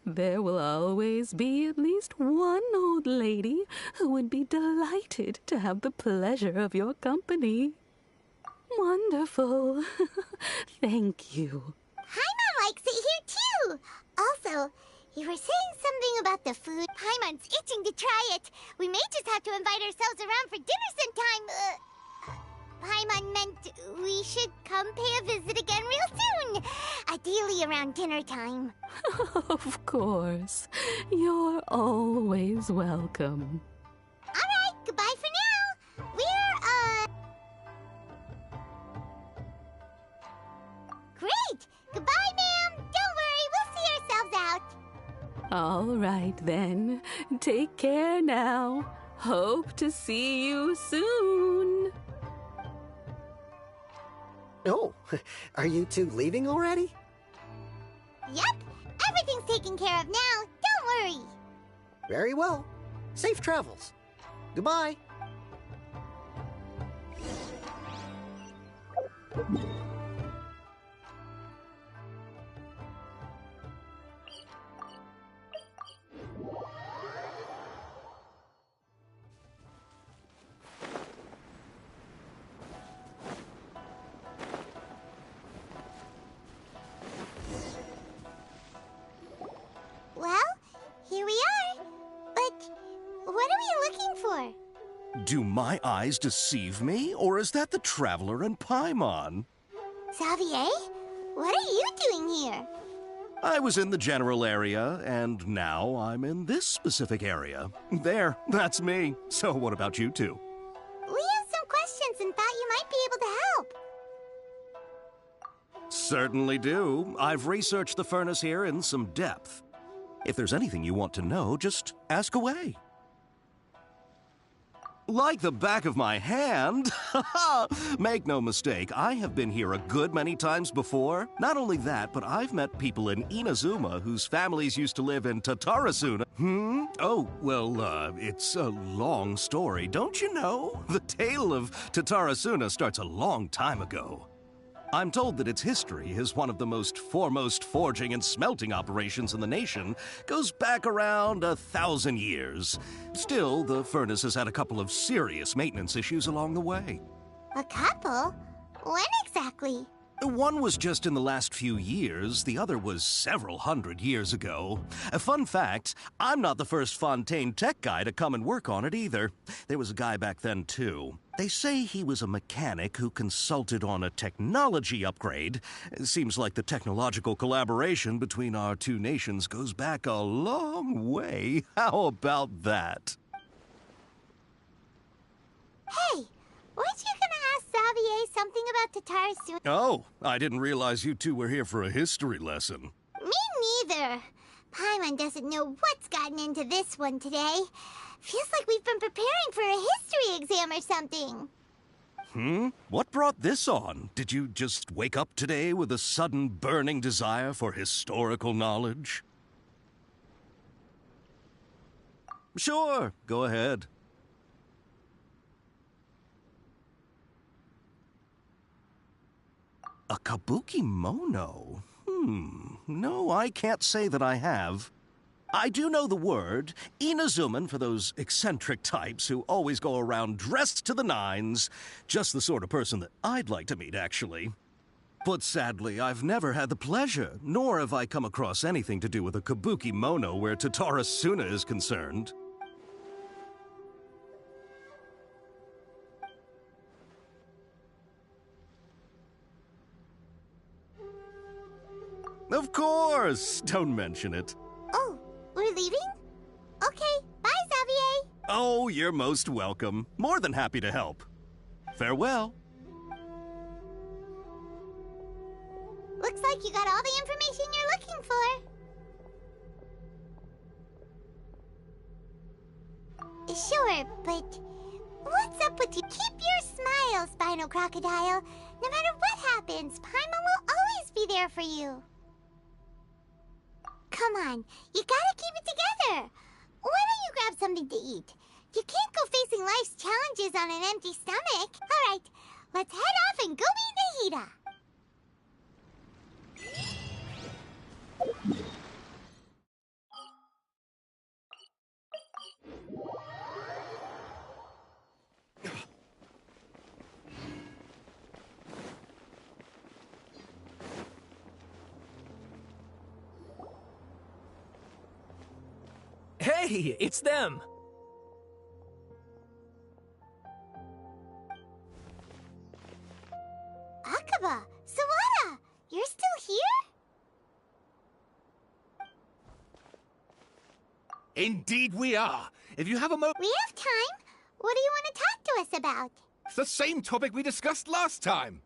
There will always be at least one old lady who would be delighted to have the pleasure of your company. Wonderful. Thank you. Paimon likes it here, too. Also, you were saying something about the food. Paimon's itching to try it. We may just have to invite ourselves around for dinner sometime. Paimon meant we should come pay a visit again real soon. Ideally around dinner time. Of course. You're always welcome. All right, goodbye for now. Great! Goodbye, ma'am. Don't worry, we'll see ourselves out. All right, then. Take care now. Hope to see you soon. Oh, are you two leaving already? Yep, everything's taken care of now. Don't worry. Very well. Safe travels. Goodbye. Well, here we are. But what are we looking for? Do my eyes deceive me, or is that the Traveler and Paimon? Xavier, what are you doing here? I was in the general area, and now I'm in this specific area. There, that's me. So what about you two? We have some questions and thought you might be able to help. Certainly do. I've researched the furnace here in some depth. If there's anything you want to know, just ask away. Like the back of my hand. Make no mistake, I have been here a good many times before. Not only that, but I've met people in Inazuma whose families used to live in Tatarasuna. Oh, well, it's a long story, don't you know? The tale of Tatarasuna starts a long time ago. I'm told that its history as one of the most foremost forging and smelting operations in the nation goes back around 1,000 years. Still, the furnace has had a couple of serious maintenance issues along the way. A couple? When exactly? One was just in the last few years, the other was several hundred years ago. A fun fact, I'm not the first Fontaine tech guy to come and work on it either. There was a guy back then too. They say he was a mechanic who consulted on a technology upgrade. It seems like the technological collaboration between our two nations goes back a long way. How about that? Hey, weren't you gonna ask Xavier something about Tatarasuna? Oh, I didn't realize you two were here for a history lesson. Me neither. Paimon doesn't know what's gotten into this one today. Feels like we've been preparing for a history exam or something. What brought this on? Did you just wake up today with a sudden burning desire for historical knowledge? Sure, go ahead. A kabuki mono? No, I can't say that I have. I do know the word, Inazuman, for those eccentric types who always go around dressed to the nines. Just the sort of person that I'd like to meet, actually. But sadly, I've never had the pleasure, nor have I come across anything to do with a kabuki mono where Tatarasuna is concerned. Of course! Don't mention it. Oh, we're leaving? Okay, bye, Xavier. Oh, you're most welcome. More than happy to help. Farewell. Looks like you got all the information you're looking for. Sure, but what's up with you? Keep your smile, Spinal Crocodile. No matter what happens, Paimon will always be there for you. Come on, you gotta keep it together. Why don't you grab something to eat? You can't go facing life's challenges on an empty stomach. All right, let's head off and go meet Nahida. Hey, it's them! Akaba, Sawada, you're still here? Indeed we are. If you have a moment... We have time. What do you want to talk to us about? It's the same topic we discussed last time.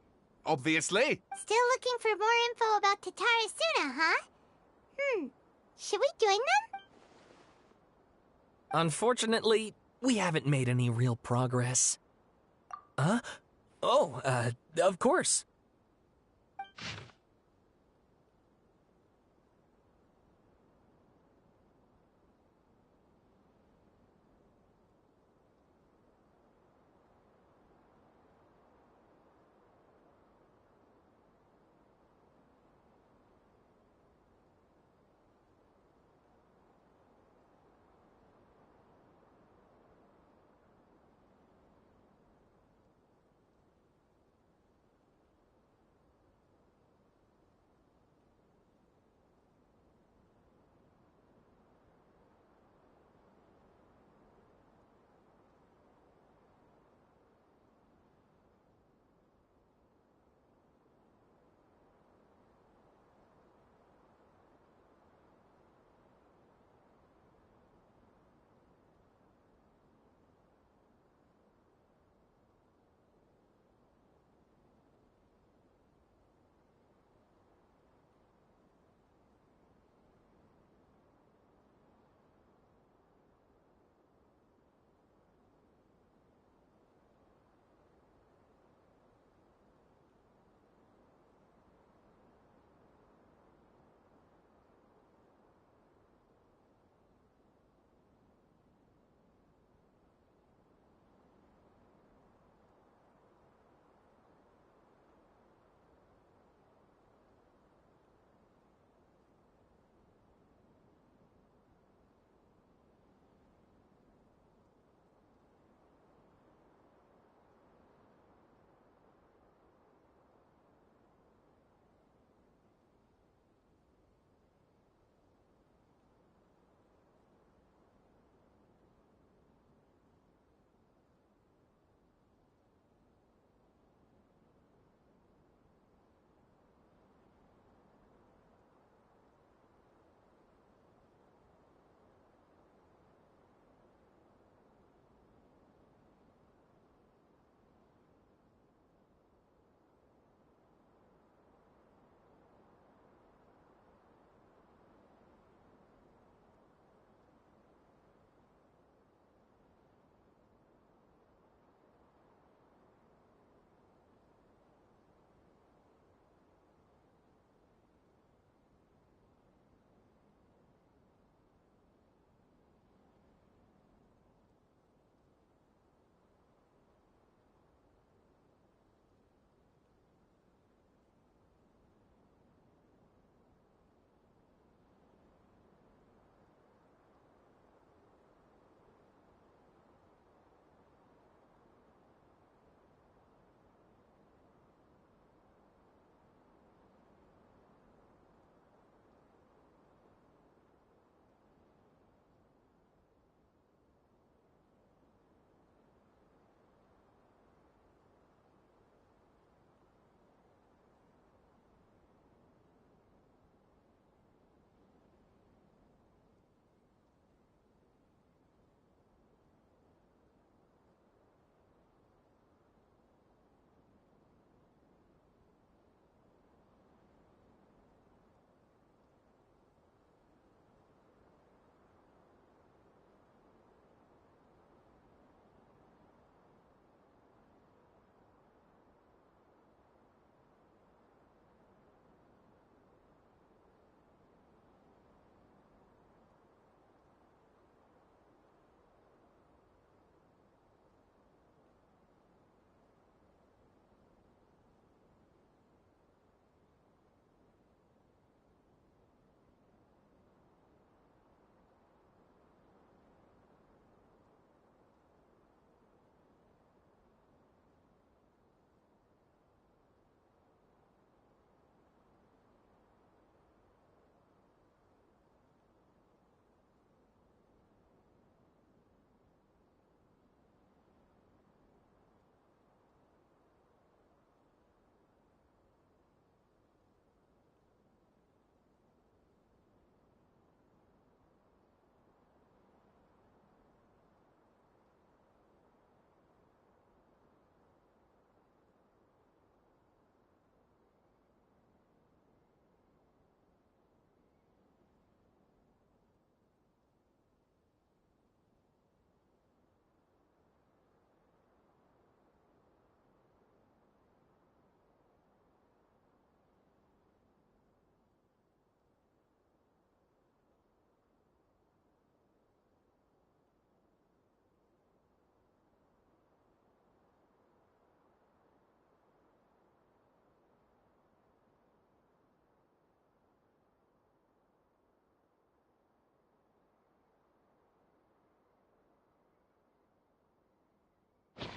Obviously. Still looking for more info about Tatara Suna, huh? Should we join them? Unfortunately, we haven't made any real progress. Huh? Oh, of course.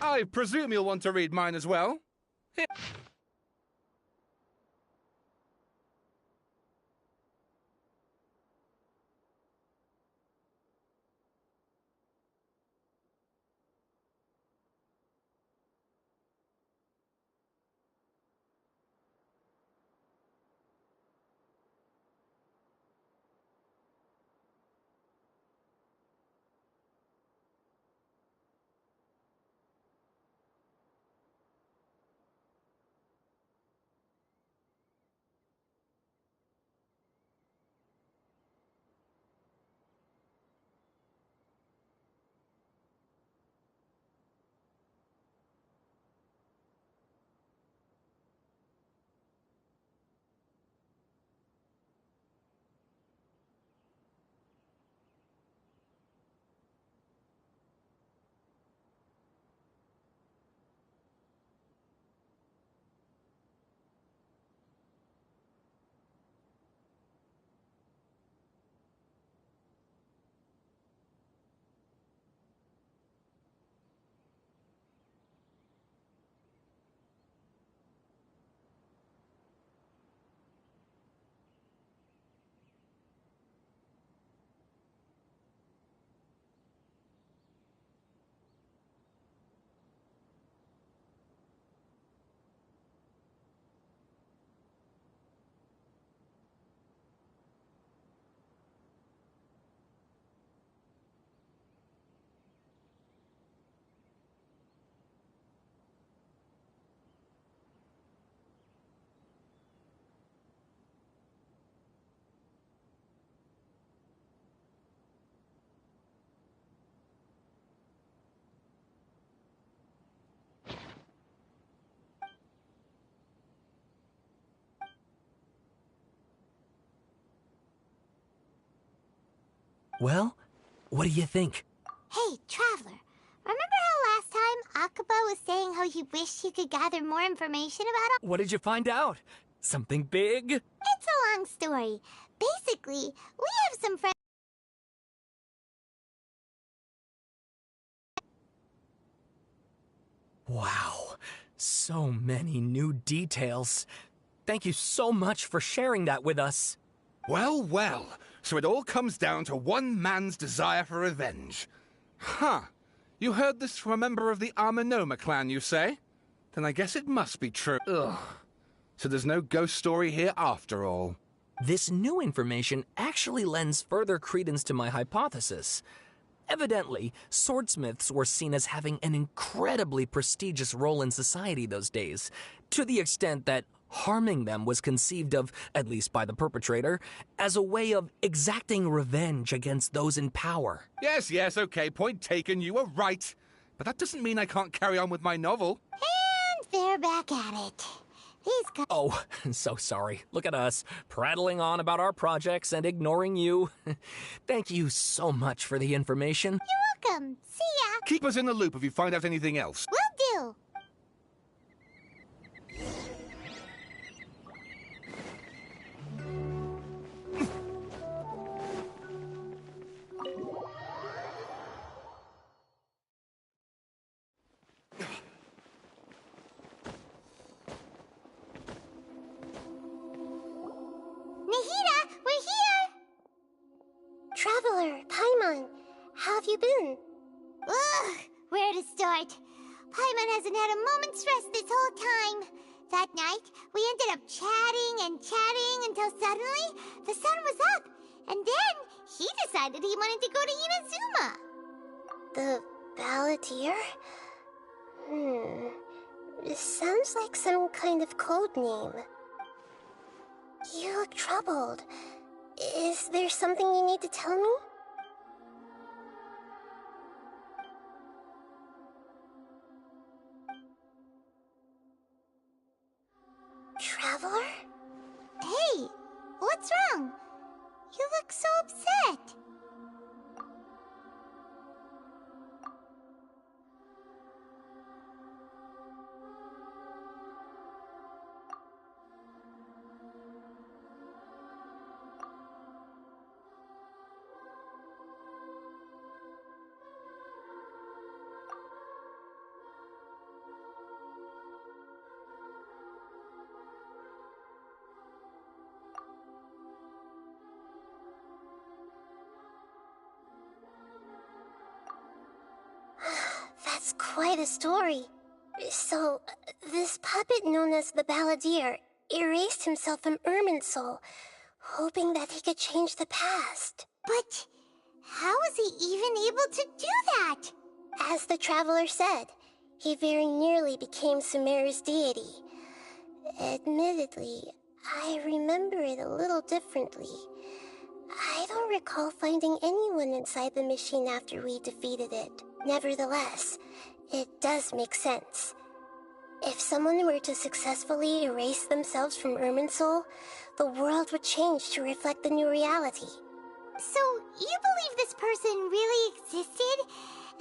I presume you'll want to read mine as well. Here. Well, what do you think? Hey, Traveler. Remember how last time Akaba was saying how he wished he could gather more information about us? What did you find out? Something big? It's a long story. Basically, we have some friends. Wow, so many new details. Thank you so much for sharing that with us. Well, well. So it all comes down to one man's desire for revenge. Huh. You heard this from a member of the Amanoma clan, you say? Then I guess it must be true. Ugh. So there's no ghost story here after all. This new information actually lends further credence to my hypothesis. Evidently, swordsmiths were seen as having an incredibly prestigious role in society those days, to the extent that harming them was conceived of, at least by the perpetrator, as a way of exacting revenge against those in power. Yes, okay, point taken, you were right. But that doesn't mean I can't carry on with my novel. And they're back at it. These guys... Oh, so sorry. Look at us, prattling on about our projects and ignoring you. Thank you so much for the information. You're welcome. See ya. Keep us in the loop if you find out anything else. Will do. Nahida, we're here! Traveler, Paimon, how have you been? Ugh, where to start? Paimon hasn't had a moment's rest this whole time. That night, we ended up chatting and chatting until suddenly the sun was up. And then he decided he wanted to go to Inazuma. The Balladeer? This sounds like some kind of code name. You look troubled. Is there something you need to tell me? Traveler? Hey, what's wrong? You look so upset. quite a story. So, this puppet known as the Balladeer erased himself from Irminsul, hoping that he could change the past. But how was he even able to do that? As the Traveler said, he very nearly became Sumeru's deity. Admittedly, I remember it a little differently. I don't recall finding anyone inside the machine after we defeated it. Nevertheless, it does make sense. If someone were to successfully erase themselves from Irminsul, the world would change to reflect the new reality. So, you believe this person really existed,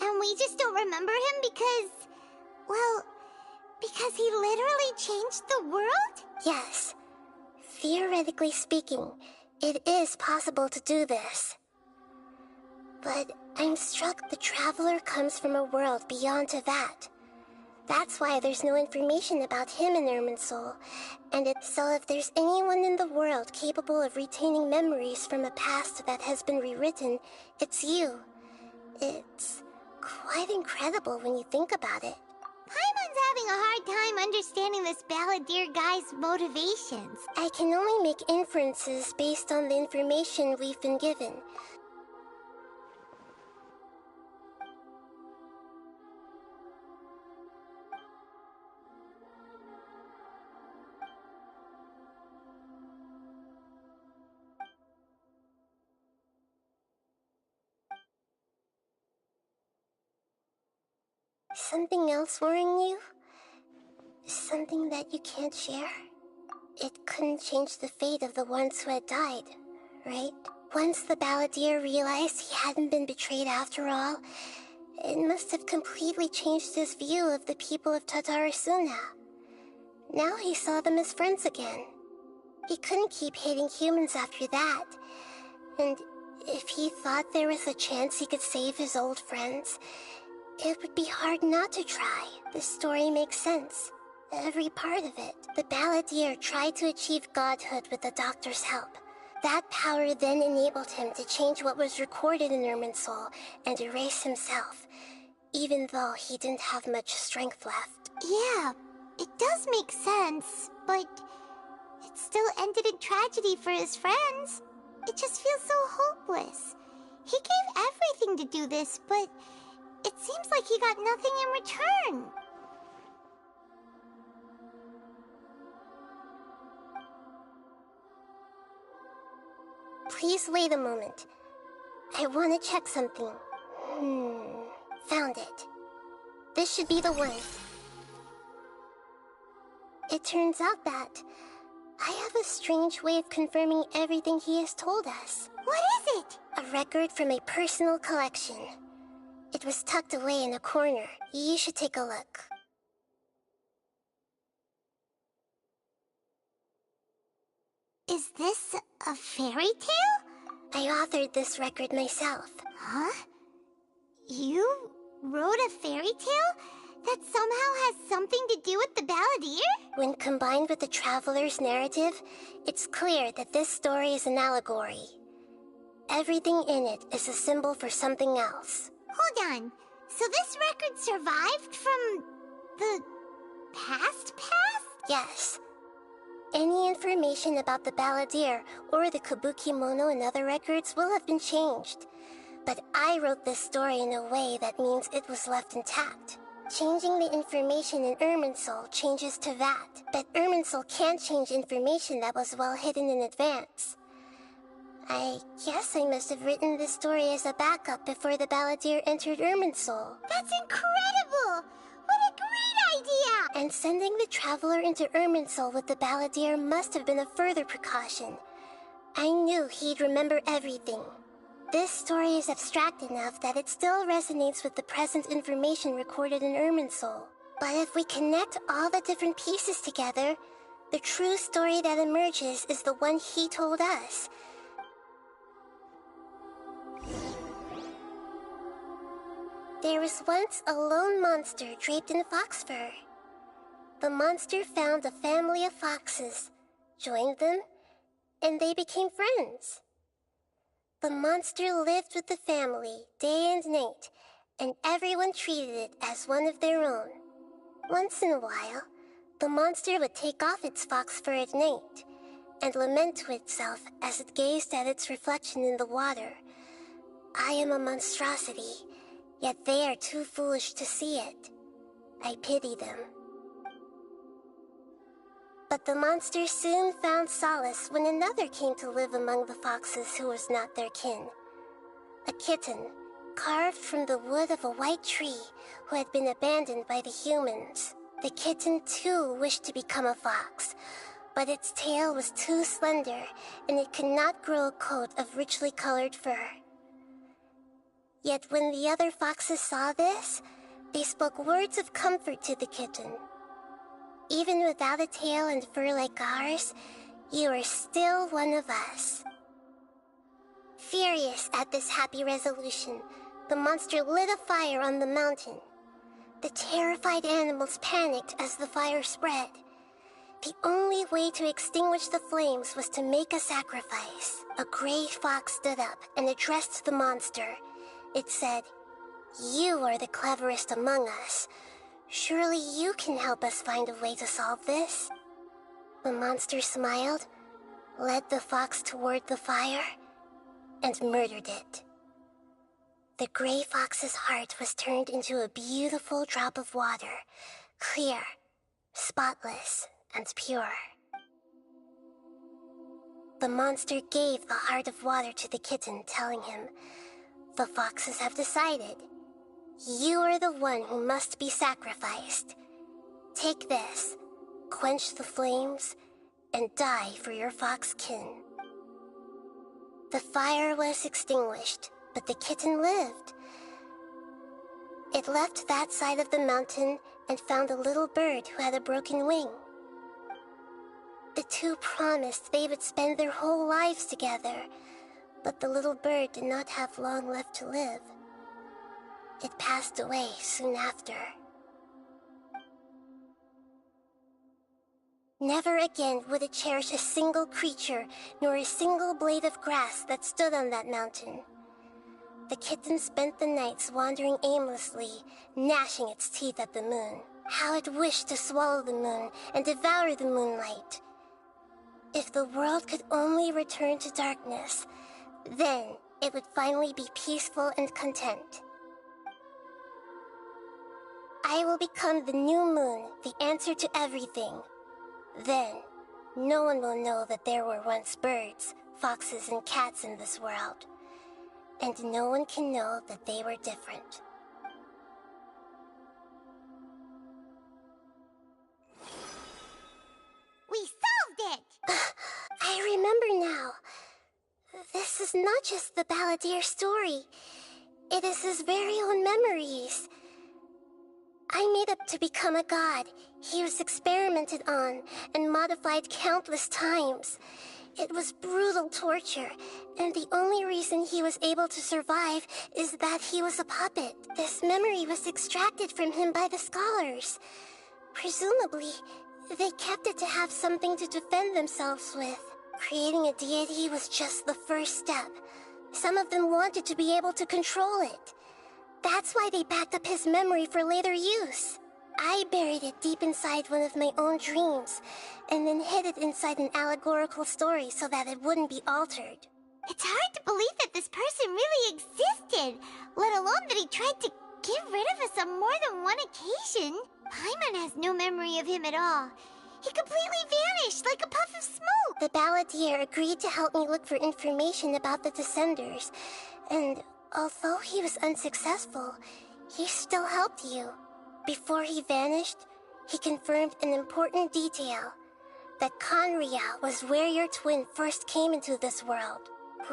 and we just don't remember him because... well, because he literally changed the world? Yes. Theoretically speaking, it is possible to do this. But I'm struck the Traveler comes from a world beyond Teyvat. That's why there's no information about him in Irminsul, and so if there's anyone in the world capable of retaining memories from a past that has been rewritten, it's you. It's quite incredible when you think about it. Paimon's having a hard time understanding this Balladeer guy's motivations. I can only make inferences based on the information we've been given. Something else worrying you? Something that you can't share? It couldn't change the fate of the ones who had died, right? Once the Balladeer realized he hadn't been betrayed after all, it must have completely changed his view of the people of Tatarasuna. Now he saw them as friends again. He couldn't keep hating humans after that. And if he thought there was a chance he could save his old friends, it would be hard not to try. The story makes sense. Every part of it. The Balladeer tried to achieve godhood with the Doctor's help. That power then enabled him to change what was recorded in Irminsul and erase himself, even though he didn't have much strength left. Yeah, it does make sense, but it still ended in tragedy for his friends. It just feels so hopeless. He gave everything to do this, but it seems like he got nothing in return. Please wait a moment. I want to check something. Found it. This should be the one. It turns out that I have a strange way of confirming everything he has told us. What is it? A record from a personal collection. It was tucked away in a corner. You should take a look. Is this a fairy tale? I authored this record myself. Huh? You wrote a fairy tale that somehow has something to do with the Balladeer? When combined with the Traveler's narrative, it's clear that this story is an allegory. Everything in it is a symbol for something else. Hold on. So this record survived from the past? Yes. Any information about the Balladeer or the Kabuki Mono in other records will have been changed. But I wrote this story in a way that means it was left intact. Changing the information in Irminsul changes Teyvat, but Irminsul can't change information that was well hidden in advance. I guess I must have written this story as a backup before the Balladeer entered Irminsul. That's incredible! What a great idea! And sending the Traveler into Irminsul with the Balladeer must have been a further precaution. I knew he'd remember everything. This story is abstract enough that it still resonates with the present information recorded in Irminsul. But if we connect all the different pieces together, the true story that emerges is the one he told us. There was once a lone monster draped in fox fur. The monster found a family of foxes, joined them, and they became friends. The monster lived with the family day and night, and everyone treated it as one of their own. Once in a while, the monster would take off its fox fur at night and lament to itself as it gazed at its reflection in the water. I am a monstrosity, yet they are too foolish to see it. I pity them. But the monster soon found solace when another came to live among the foxes who was not their kin. A kitten, carved from the wood of a white tree, who had been abandoned by the humans. The kitten too wished to become a fox, but its tail was too slender, and it could not grow a coat of richly colored fur. Yet when the other foxes saw this, they spoke words of comfort to the kitten. Even without a tail and fur like ours, you are still one of us. Furious at this happy resolution, the monster lit a fire on the mountain. The terrified animals panicked as the fire spread. The only way to extinguish the flames was to make a sacrifice. A gray fox stood up and addressed the monster. It said, "You are the cleverest among us. Surely you can help us find a way to solve this." The monster smiled, led the fox toward the fire, and murdered it. The gray fox's heart was turned into a beautiful drop of water, clear, spotless, and pure. The monster gave the heart of water to the kitten, telling him, "The foxes have decided. You are the one who must be sacrificed. Take this, quench the flames, and die for your fox kin." The fire was extinguished, but the kitten lived. It left that side of the mountain and found a little bird who had a broken wing. The two promised they would spend their whole lives together, but the little bird did not have long left to live. It passed away soon after. Never again would it cherish a single creature, nor a single blade of grass that stood on that mountain. The kitten spent the nights wandering aimlessly, gnashing its teeth at the moon. How it wished to swallow the moon and devour the moonlight. If the world could only return to darkness, then it would finally be peaceful and content. I will become the new moon, the answer to everything. Then, no one will know that there were once birds, foxes, and cats in this world. And no one can know that they were different. We solved it! I remember now. This is not just the Balladeer story. It is his very own memories. I made up to become a god. He was experimented on and modified countless times. It was brutal torture, and the only reason he was able to survive is that he was a puppet. This memory was extracted from him by the scholars. Presumably, they kept it to have something to defend themselves with. Creating a deity was just the first step. Some of them wanted to be able to control it. That's why they backed up his memory for later use. I buried it deep inside one of my own dreams, and then hid it inside an allegorical story so that it wouldn't be altered. It's hard to believe that this person really existed, let alone that he tried to get rid of us on more than one occasion. Paimon has no memory of him at all. He completely vanished like a puff of smoke. The Balladeer agreed to help me look for information about the Descenders, and although he was unsuccessful, he still helped you. Before he vanished, he confirmed an important detail, that Conria was where your twin first came into this world.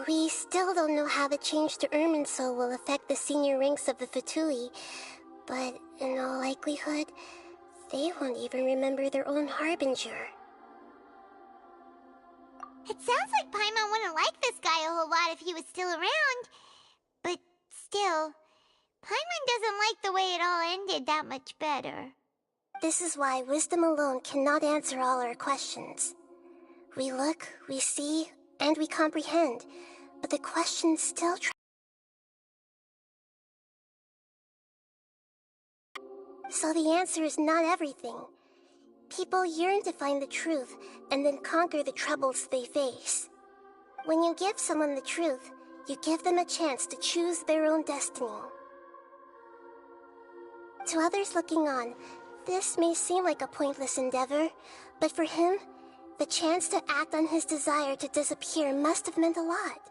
We still don't know how the change to Irminsul will affect the senior ranks of the Fatui, but in all likelihood, they won't even remember their own Harbinger. It sounds like Paimon wouldn't like this guy a whole lot if he was still around. But still, Paimon doesn't like the way it all ended that much better. This is why wisdom alone cannot answer all our questions. We look, we see, and we comprehend, but the questions still So the answer is not everything. People yearn to find the truth and then conquer the troubles they face. When you give someone the truth, you give them a chance to choose their own destiny. To others looking on, this may seem like a pointless endeavor, but for him, the chance to act on his desire to disappear must have meant a lot.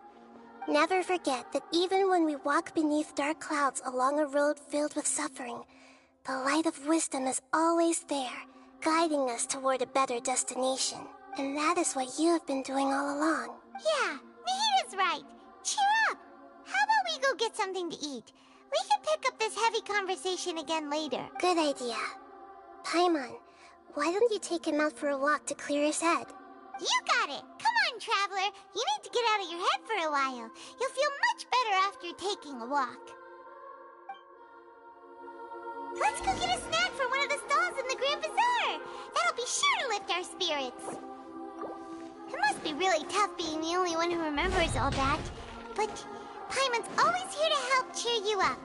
Never forget that even when we walk beneath dark clouds along a road filled with suffering, the light of wisdom is always there, guiding us toward a better destination. And that is what you have been doing all along. Yeah, Nahida's right. Cheer up! How about we go get something to eat? We can pick up this heavy conversation again later. Good idea. Paimon, why don't you take him out for a walk to clear his head? You got it! Come on, Traveler! You need to get out of your head for a while. You'll feel much better after taking a walk. Let's go get a snack from one of the stalls in the Grand Bazaar! That'll be sure to lift our spirits. It must be really tough being the only one who remembers all that. But Paimon's always here to help cheer you up.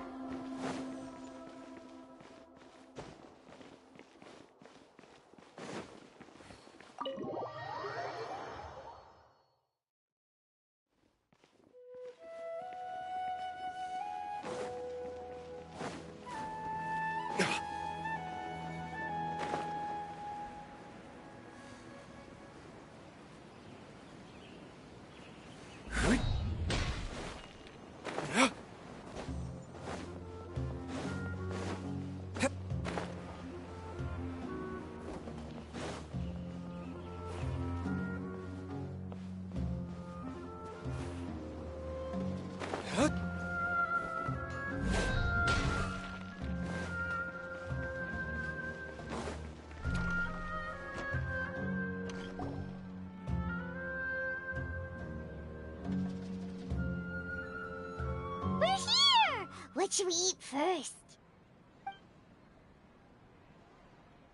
We're here! What should we eat first?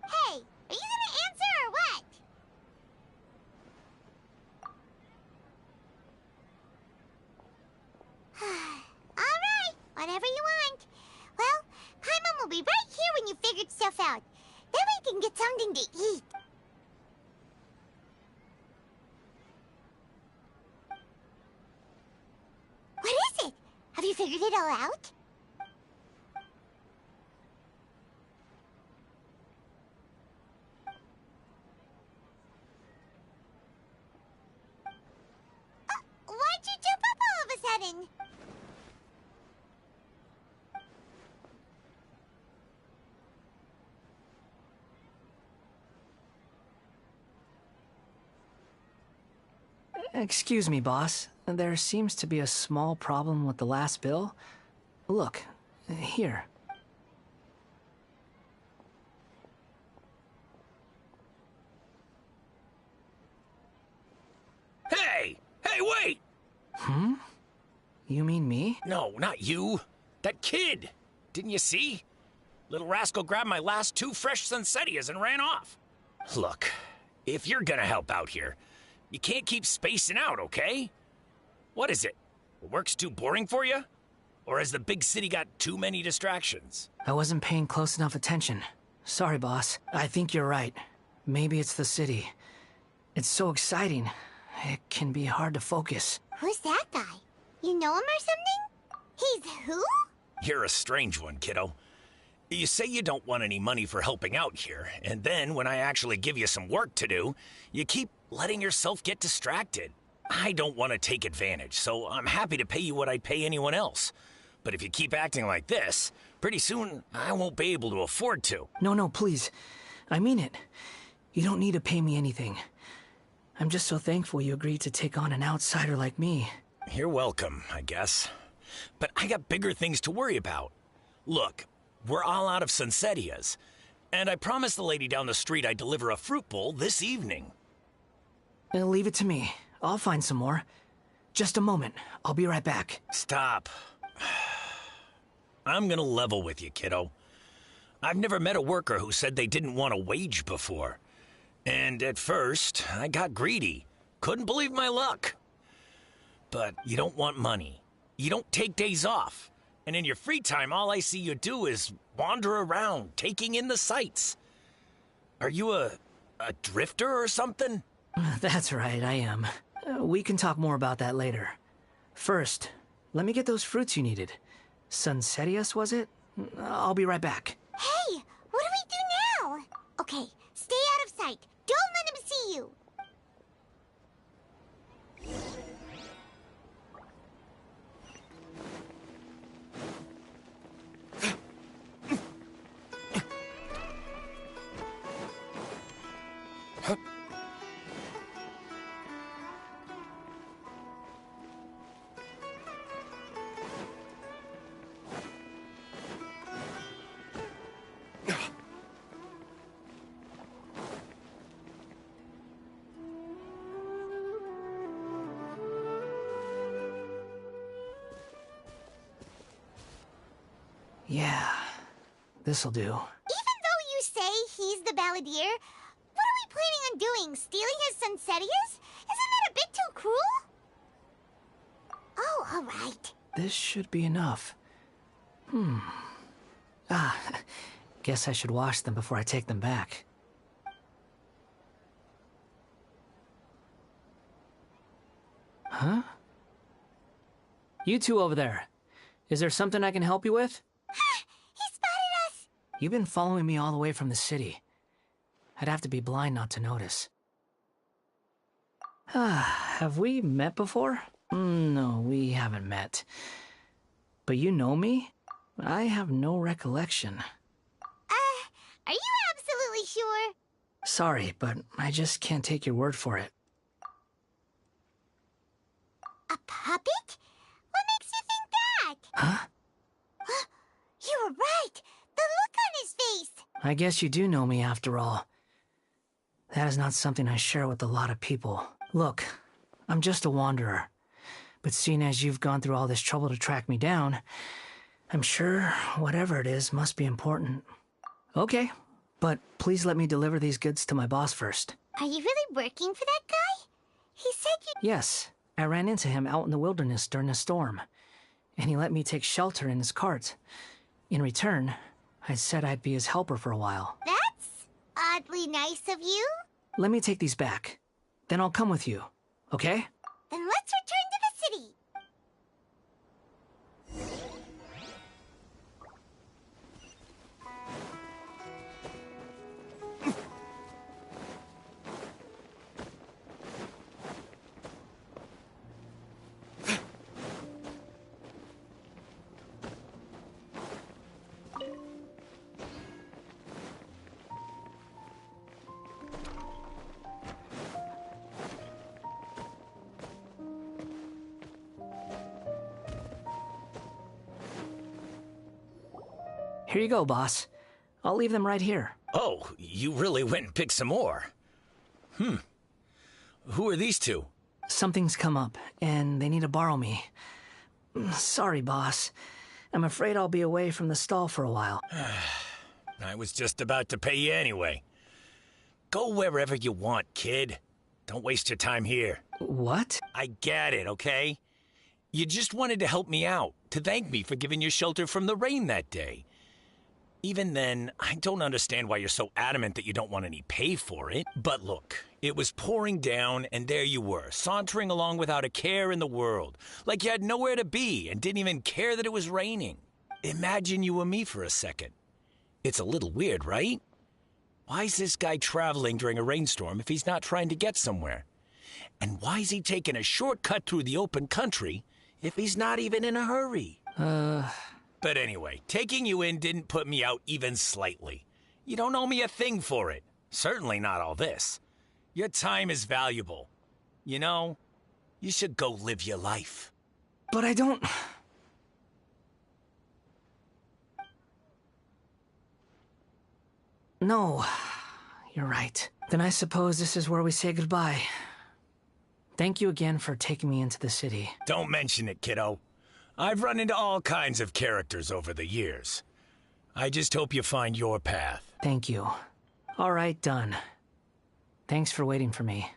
Hey, are you gonna answer or what? Alright, whatever you want. Well, Paimon will be right here when you figured stuff out. Then we can get something to eat. What is it? Have you figured it all out? Why'd you jump up all of a sudden? Excuse me, boss. There seems to be a small problem with the last bill. Look, here. Hey! Hey, wait! You mean me? No, not you. That kid! Didn't you see? Little rascal grabbed my last 2 fresh Sunsettias and ran off. Look, if you're gonna help out here, you can't keep spacing out, okay? What is it? Work's too boring for you? Or has the big city got too many distractions? I wasn't paying close enough attention. Sorry, boss. I think you're right. Maybe it's the city. It's so exciting. It can be hard to focus. Who's that guy? You know him or something? He's who? You're a strange one, kiddo. You say you don't want any money for helping out here, and then when I actually give you some work to do, you keep letting yourself get distracted. I don't want to take advantage, so I'm happy to pay you what I'd pay anyone else. But if you keep acting like this, pretty soon I won't be able to afford to. No, please. I mean it. You don't need to pay me anything. I'm just so thankful you agreed to take on an outsider like me. You're welcome, I guess. But I got bigger things to worry about. Look, we're all out of Sunsettias, and I promised the lady down the street I'd deliver a fruit bowl this evening. Leave it to me. I'll find some more. Just a moment. I'll be right back. Stop. I'm gonna level with you, kiddo. I've never met a worker who said they didn't want a wage before. And at first, I got greedy. Couldn't believe my luck. But you don't want money. You don't take days off. And in your free time, all I see you do is wander around, taking in the sights. Are you a drifter or something? That's right, I am. We can talk more about that later. First, let me get those fruits you needed. Sunsetius, was it? I'll be right back. Hey, what do we do now? Okay, stay out of sight. Don't let him see you. Yeah, this'll do. Even though you say he's the balladeer, what are we planning on doing? Stealing his Sunsetius? Isn't that a bit too cruel? Oh, all right. This should be enough. Guess I should wash them before I take them back. Huh? You two over there. Is there something I can help you with? He spotted us! You've been following me all the way from the city. I'd have to be blind not to notice. Have we met before? No, we haven't met. But you know me? I have no recollection. Are you absolutely sure? Sorry, but I just can't take your word for it. A puppet? What makes you think that? Huh? You were right! The look on his face! I guess you do know me after all. That is not something I share with a lot of people. Look, I'm just a wanderer. But seeing as you've gone through all this trouble to track me down, I'm sure whatever it is must be important. Okay, but please let me deliver these goods to my boss first. Are you really working for that guy? He said you... Yes, I ran into him out in the wilderness during a storm, and he let me take shelter in his cart. In return, I said I'd be his helper for a while. That's oddly nice of you. Let me take these back. Then I'll come with you, okay? Then let's return to the city. Here you go, boss. I'll leave them right here. Oh, you really went and picked some more. Who are these two? Something's come up, and they need to borrow me. Sorry, boss. I'm afraid I'll be away from the stall for a while. I was just about to pay you anyway. Go wherever you want, kid. Don't waste your time here. What? I get it, okay? You just wanted to help me out, to thank me for giving you shelter from the rain that day. Even then, I don't understand why you're so adamant that you don't want any pay for it. But look, it was pouring down, and there you were, sauntering along without a care in the world, like you had nowhere to be and didn't even care that it was raining. Imagine you were me for a second. It's a little weird, right? Why is this guy traveling during a rainstorm if he's not trying to get somewhere? And why is he taking a shortcut through the open country if he's not even in a hurry? But anyway, taking you in didn't put me out even slightly. You don't owe me a thing for it. Certainly not all this. Your time is valuable. You know, you should go live your life. But I don't... No, you're right. Then I suppose this is where we say goodbye. Thank you again for taking me into the city. Don't mention it, kiddo. I've run into all kinds of characters over the years. I just hope you find your path. Thank you. All right, done. Thanks for waiting for me.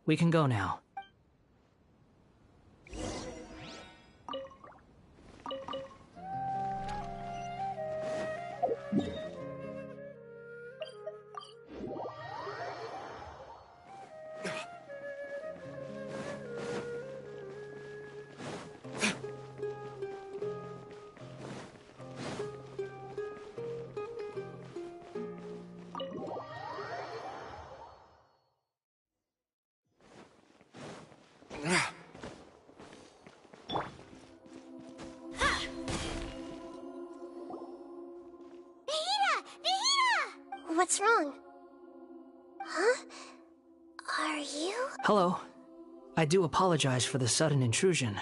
We can go now. What's wrong? Huh? Are you? Hello. I do apologize for the sudden intrusion.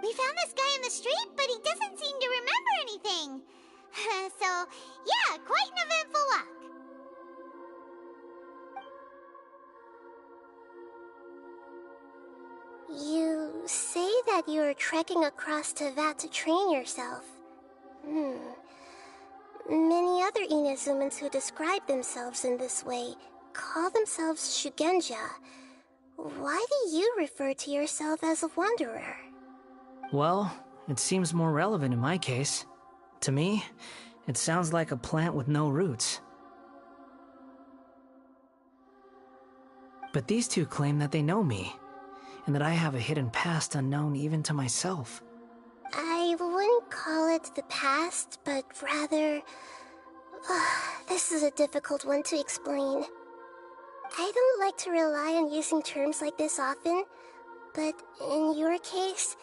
We found this guy in the street, but he doesn't seem to remember anything. So, yeah, quite an eventful walk. You say that you are trekking across Teyvat to train yourself. Many other Inazumans who describe themselves in this way call themselves Shugenja. Why do you refer to yourself as a wanderer? Well, it seems more relevant in my case. To me, it sounds like a plant with no roots. But these two claim that they know me, and that I have a hidden past unknown even to myself. I wouldn't call it the past, but rather... this is a difficult one to explain. I don't like to rely on using terms like this often, but in your case,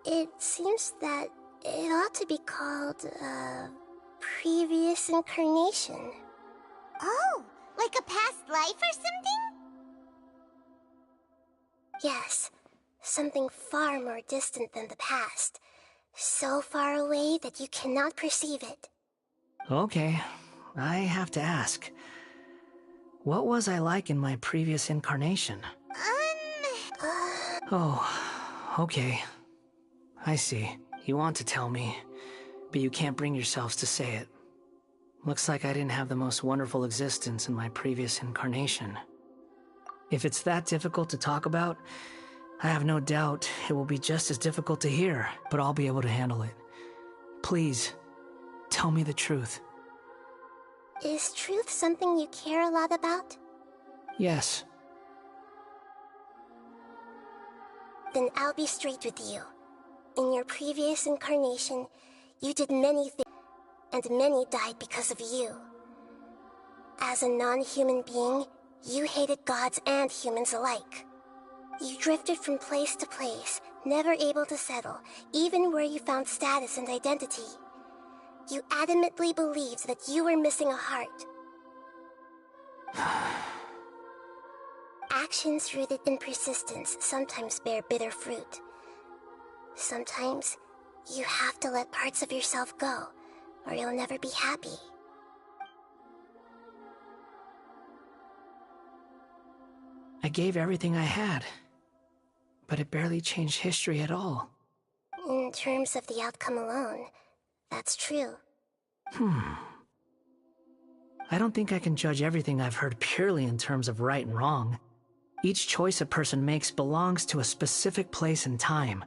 it seems that it ought to be called, previous incarnation. Oh, like a past life or something? Yes, something far more distant than the past. So far away that you cannot perceive it. Okay, I have to ask. What was I like in my previous incarnation? Oh, okay. I see. You want to tell me, but you can't bring yourselves to say it. Looks like I didn't have the most wonderful existence in my previous incarnation. If it's that difficult to talk about, I have no doubt it will be just as difficult to hear, but I'll be able to handle it. Please, tell me the truth. Is truth something you care a lot about? Yes. Then I'll be straight with you. In your previous incarnation, you did many things, and many died because of you. As a non-human being, you hated gods and humans alike. You drifted from place to place, never able to settle, even where you found status and identity. You adamantly believed that you were missing a heart. Actions rooted in persistence sometimes bear bitter fruit. Sometimes, you have to let parts of yourself go, or you'll never be happy. I gave everything I had, but it barely changed history at all. In terms of the outcome alone, that's true. I don't think I can judge everything I've heard purely in terms of right and wrong. Each choice a person makes belongs to a specific place and time,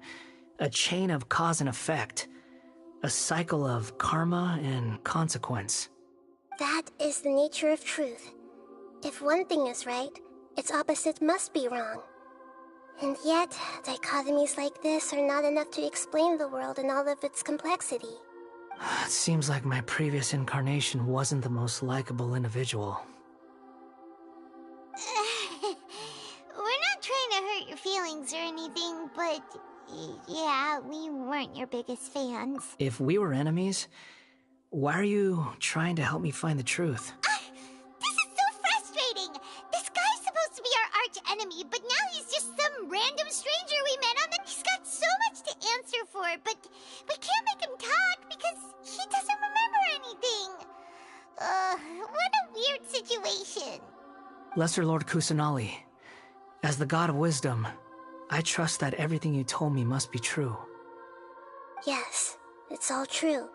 a chain of cause and effect, a cycle of karma and consequence. That is the nature of truth. If one thing is right, its opposite must be wrong. And yet, dichotomies like this are not enough to explain the world in all of its complexity. It seems like my previous incarnation wasn't the most likable individual. We're not trying to hurt your feelings or anything, but yeah, we weren't your biggest fans. If we were enemies, why are you trying to help me find the truth? This is so frustrating! This guy's supposed to be our arch enemy, but now he's just some random stranger we met on the... He's got so much to answer for, but we can't make him talk because he doesn't remember anything. What a weird situation. Lesser Lord Kusanali, as the God of Wisdom, I trust that everything you told me must be true. Yes, it's all true.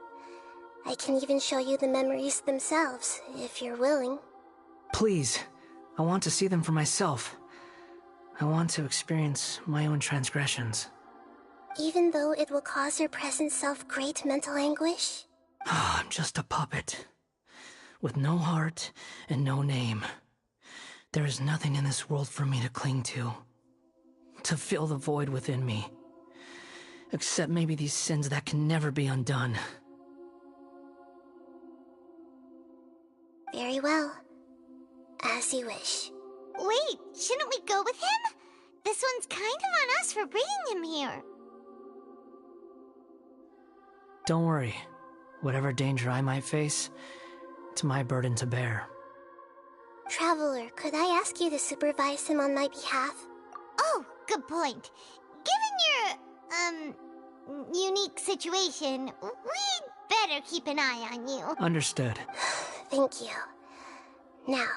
I can even show you the memories themselves, if you're willing. Please, I want to see them for myself. I want to experience my own transgressions. Even though it will cause your present self great mental anguish? I'm just a puppet, with no heart and no name. There is nothing in this world for me to cling to fill the void within me. Except maybe these sins that can never be undone. Very well. As you wish. Wait, shouldn't we go with him? This one's kind of on us for bringing him here. Don't worry. Whatever danger I might face, it's my burden to bear. Traveler, could I ask you to supervise him on my behalf? Oh, good point. Given your, unique situation, we'd better keep an eye on you. Understood. Thank you. Now,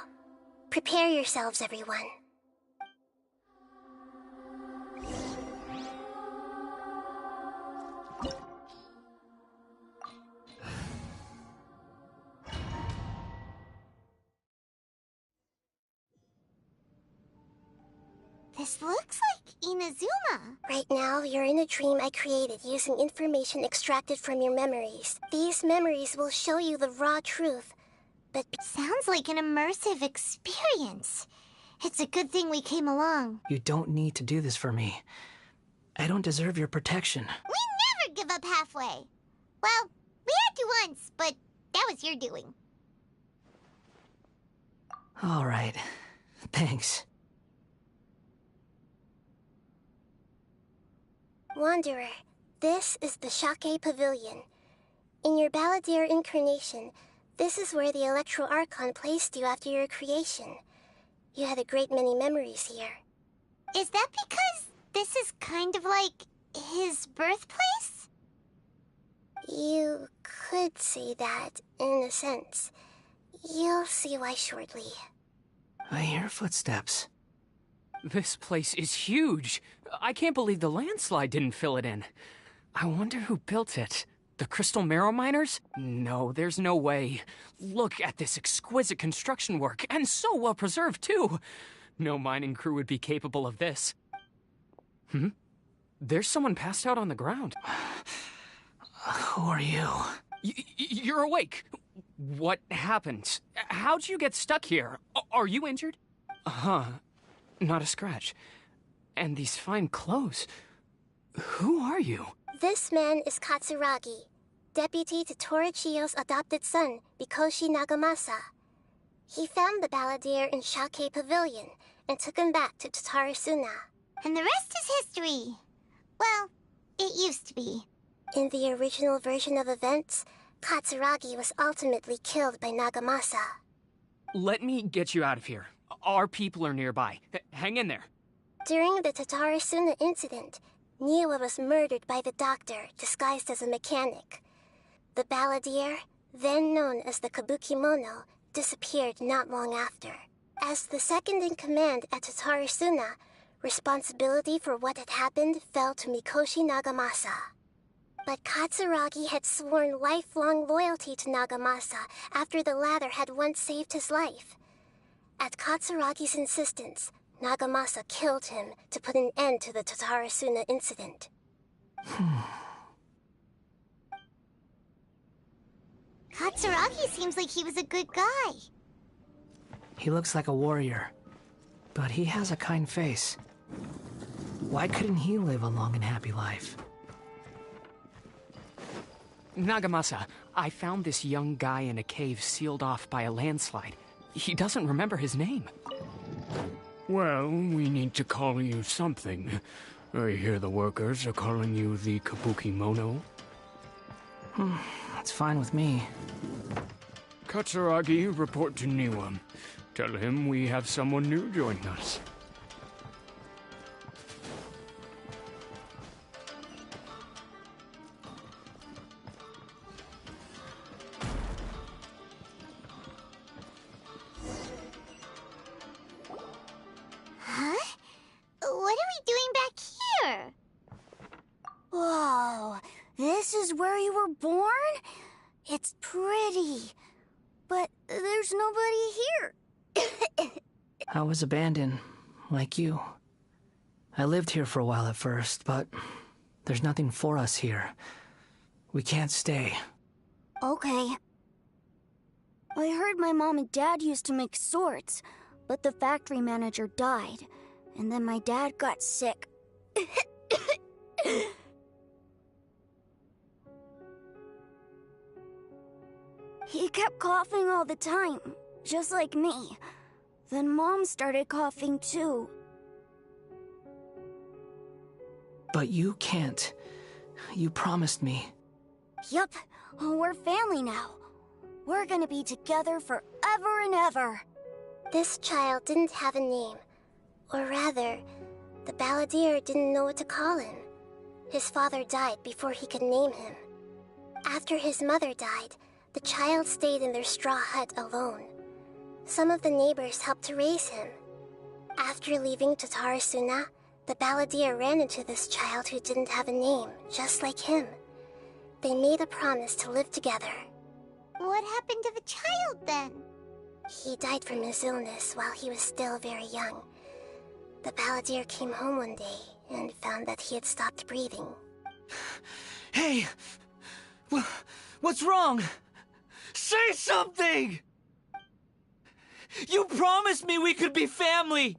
prepare yourselves, everyone. This looks like Inazuma. Right now, you're in a dream I created using information extracted from your memories. These memories will show you the raw truth, but... Sounds like an immersive experience. It's a good thing we came along. You don't need to do this for me. I don't deserve your protection. We never give up halfway. Well, we had to once, but that was your doing. All right. Thanks. Wanderer, this is the Shake Pavilion. In your Balladeer incarnation, this is where the Electro Archon placed you after your creation. You had a great many memories here. Is that because this is kind of like his birthplace? You could say that, in a sense. You'll see why shortly. I hear footsteps. This place is huge. I can't believe the landslide didn't fill it in. I wonder who built it. The Crystal Marrow Miners? No, there's no way. Look at this exquisite construction work, and so well preserved, too. No mining crew would be capable of this. There's someone passed out on the ground. Who are you? You're awake. What happened? How'd you get stuck here? Are you injured? Not a scratch. And these fine clothes. Who are you? This man is Katsuragi, deputy to Torichio's adopted son, Mikoshi Nagamasa. He found the Balladeer in Shake Pavilion and took him back to Tatarasuna. And the rest is history. Well, it used to be. In the original version of events, Katsuragi was ultimately killed by Nagamasa. Let me get you out of here. Our people are nearby. Hang in there. During the Tatarasuna incident, Niwa was murdered by the doctor, disguised as a mechanic. The Balladeer, then known as the Kabukimono, disappeared not long after. As the second in command at Tatarasuna, responsibility for what had happened fell to Mikoshi Nagamasa. But Katsuragi had sworn lifelong loyalty to Nagamasa after the latter had once saved his life. At Katsuragi's insistence, Nagamasa killed him to put an end to the Tatarasuna incident. Katsuragi seems like he was a good guy. He looks like a warrior, but he has a kind face. Why couldn't he live a long and happy life? Nagamasa, I found this young guy in a cave sealed off by a landslide. He doesn't remember his name. Well, we need to call you something. I hear the workers are calling you the Kabukimono. That's fine with me. Katsuragi, report to Niwa. Tell him we have someone new joining us. What are we doing back here? Whoa, this is where you were born? It's pretty, but there's nobody here. I was abandoned, like you. I lived here for a while at first, but there's nothing for us here. We can't stay. Okay. I heard my mom and dad used to make swords, but the factory manager died, and then my dad got sick. He kept coughing all the time, just like me. Then Mom started coughing too. But you can't. You promised me. Yup, we're family now. We're gonna be together forever and ever. This child didn't have a name. Or rather, the balladeer didn't know what to call him. His father died before he could name him. After his mother died, the child stayed in their straw hut alone. Some of the neighbors helped to raise him. After leaving Tatarasuna, the balladeer ran into this child who didn't have a name, just like him. They made a promise to live together. What happened to the child then? He died from his illness while he was still very young. The balladeer came home one day and found that he had stopped breathing. Hey! What's wrong? Say something! You promised me we could be family!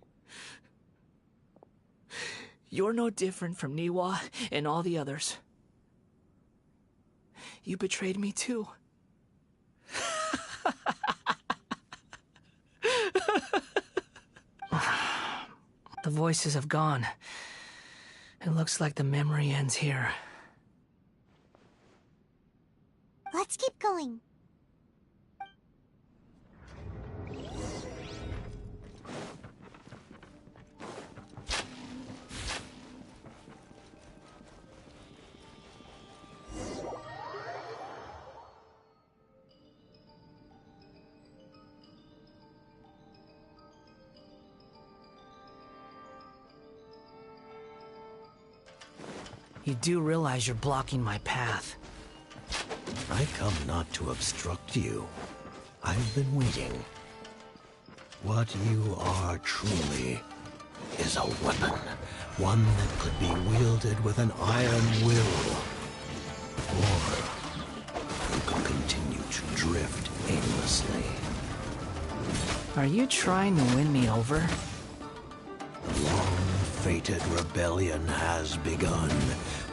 You're no different from Niwa and all the others. You betrayed me too. The voices have gone. It looks like the memory ends here. Let's keep going. You do realize you're blocking my path. I come not to obstruct you. I've been waiting. What you are truly is a weapon. One that could be wielded with an iron will. Or you can continue to drift aimlessly. Are you trying to win me over? The long-fated rebellion has begun.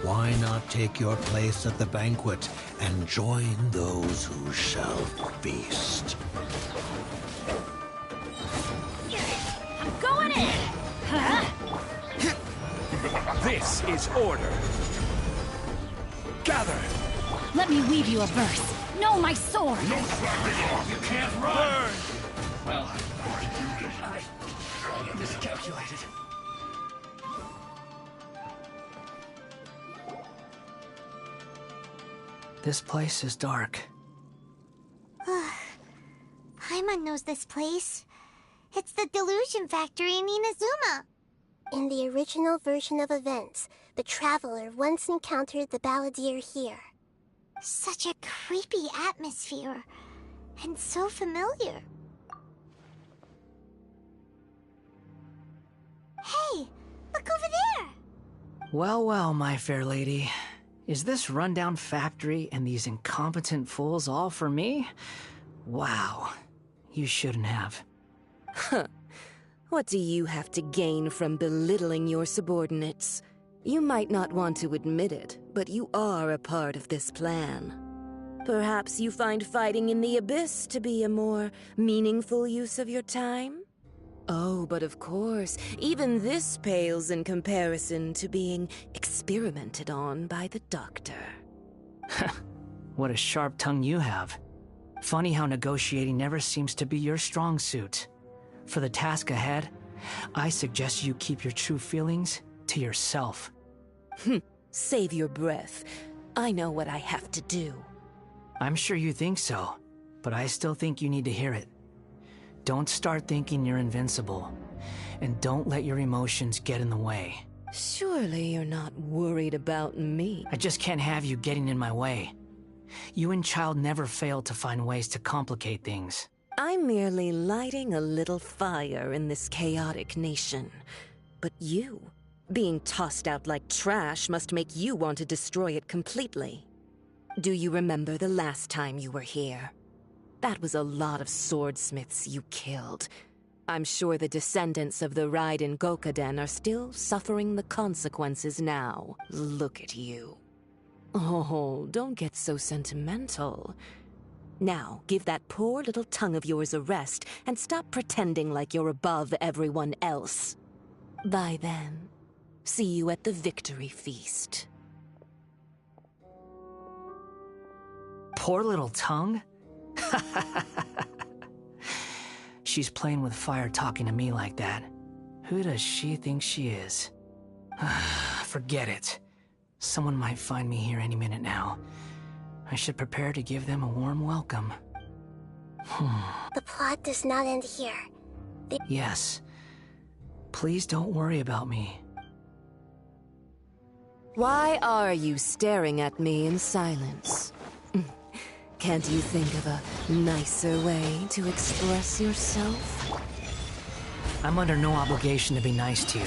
Why not take your place at the banquet and join those who shall feast? I'm going in! This is order. Gather! Let me weave you a verse. Know my sword! No, you can't run! Well, I miscalculated. This place is dark. Paimon knows this place. It's the Delusion Factory in Inazuma. In the original version of events, the Traveler once encountered the balladeer here. Such a creepy atmosphere. And so familiar. Hey, look over there! Well, well, my fair lady. Is this rundown factory and these incompetent fools all for me? Wow. You shouldn't have. Huh. What do you have to gain from belittling your subordinates? You might not want to admit it, but you are a part of this plan. Perhaps you find fighting in the Abyss to be a more meaningful use of your time? Oh, but of course, even this pales in comparison to being experimented on by the Doctor. What a sharp tongue you have. Funny how negotiating never seems to be your strong suit. For the task ahead, I suggest you keep your true feelings to yourself. Save your breath. I know what I have to do. I'm sure you think so, but I still think you need to hear it. Don't start thinking you're invincible, and don't let your emotions get in the way. Surely you're not worried about me. I just can't have you getting in my way. You and Child never fail to find ways to complicate things. I'm merely lighting a little fire in this chaotic nation. But you, being tossed out like trash, must make you want to destroy it completely. Do you remember the last time you were here? That was a lot of swordsmiths you killed. I'm sure the descendants of the Raiden Gokaden are still suffering the consequences now. Look at you. Oh, don't get so sentimental. Now, give that poor little tongue of yours a rest and stop pretending like you're above everyone else. By then, See you at the victory feast. Poor little tongue? She's playing with fire talking to me like that. Who does she think she is? Forget it. Someone might find me here any minute now. I should prepare to give them a warm welcome. The plot does not end here. Yes. Please don't worry about me. Why are you staring at me in silence? Can't you think of a nicer way to express yourself? I'm under no obligation to be nice to you.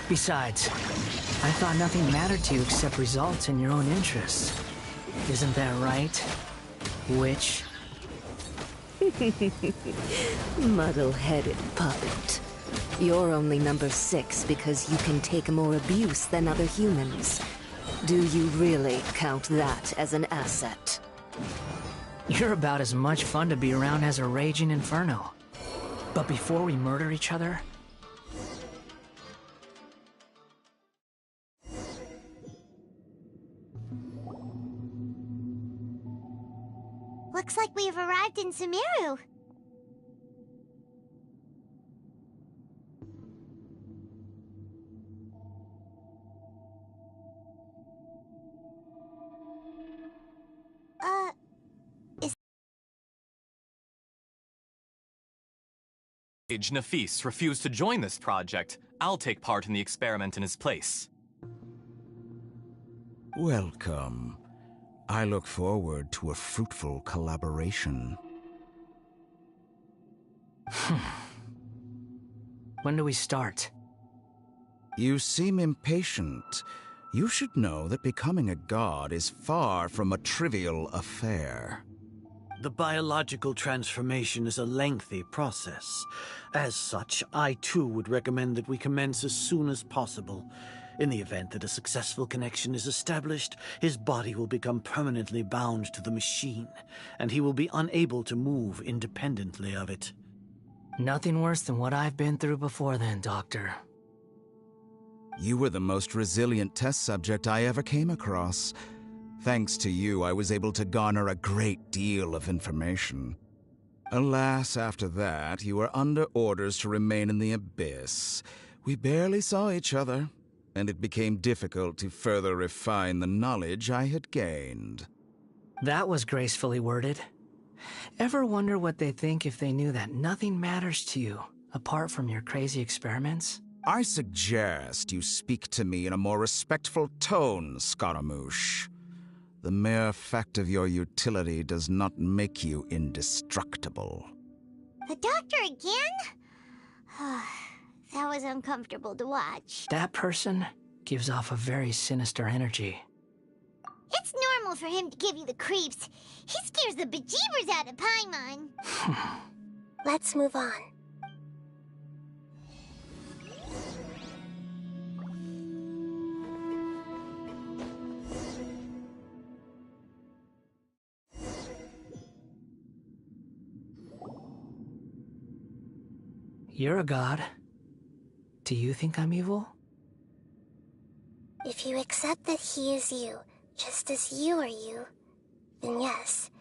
Besides, I thought nothing mattered to you except results in your own interests. Isn't that right, witch? Muddle-headed puppet. You're only number 6 because you can take more abuse than other humans. Do you really count that as an asset? You're about as much fun to be around as a raging inferno. But before we murder each other... Looks like we've arrived in Sumeru. Nafis refused to join this project. I'll take part in the experiment in his place. Welcome. I look forward to a fruitful collaboration. When do we start? You seem impatient. You should know that becoming a god is far from a trivial affair. The biological transformation is a lengthy process. As such, I too would recommend that we commence as soon as possible. In the event that a successful connection is established, his body will become permanently bound to the machine, and he will be unable to move independently of it. Nothing worse than what I've been through before then, Doctor. You were the most resilient test subject I ever came across. Thanks to you, I was able to garner a great deal of information. Alas, after that, you were under orders to remain in the Abyss. We barely saw each other, and it became difficult to further refine the knowledge I had gained. That was gracefully worded. Ever wonder what they think if they knew that nothing matters to you, apart from your crazy experiments? I suggest you speak to me in a more respectful tone, Scaramouche. The mere fact of your utility does not make you indestructible. The doctor again? That was uncomfortable to watch. That person gives off a very sinister energy. It's normal for him to give you the creeps. He scares the bejeebers out of Paimon. Let's move on. You're a god. Do you think I'm evil? If you accept that he is you, just as you are you, then yes,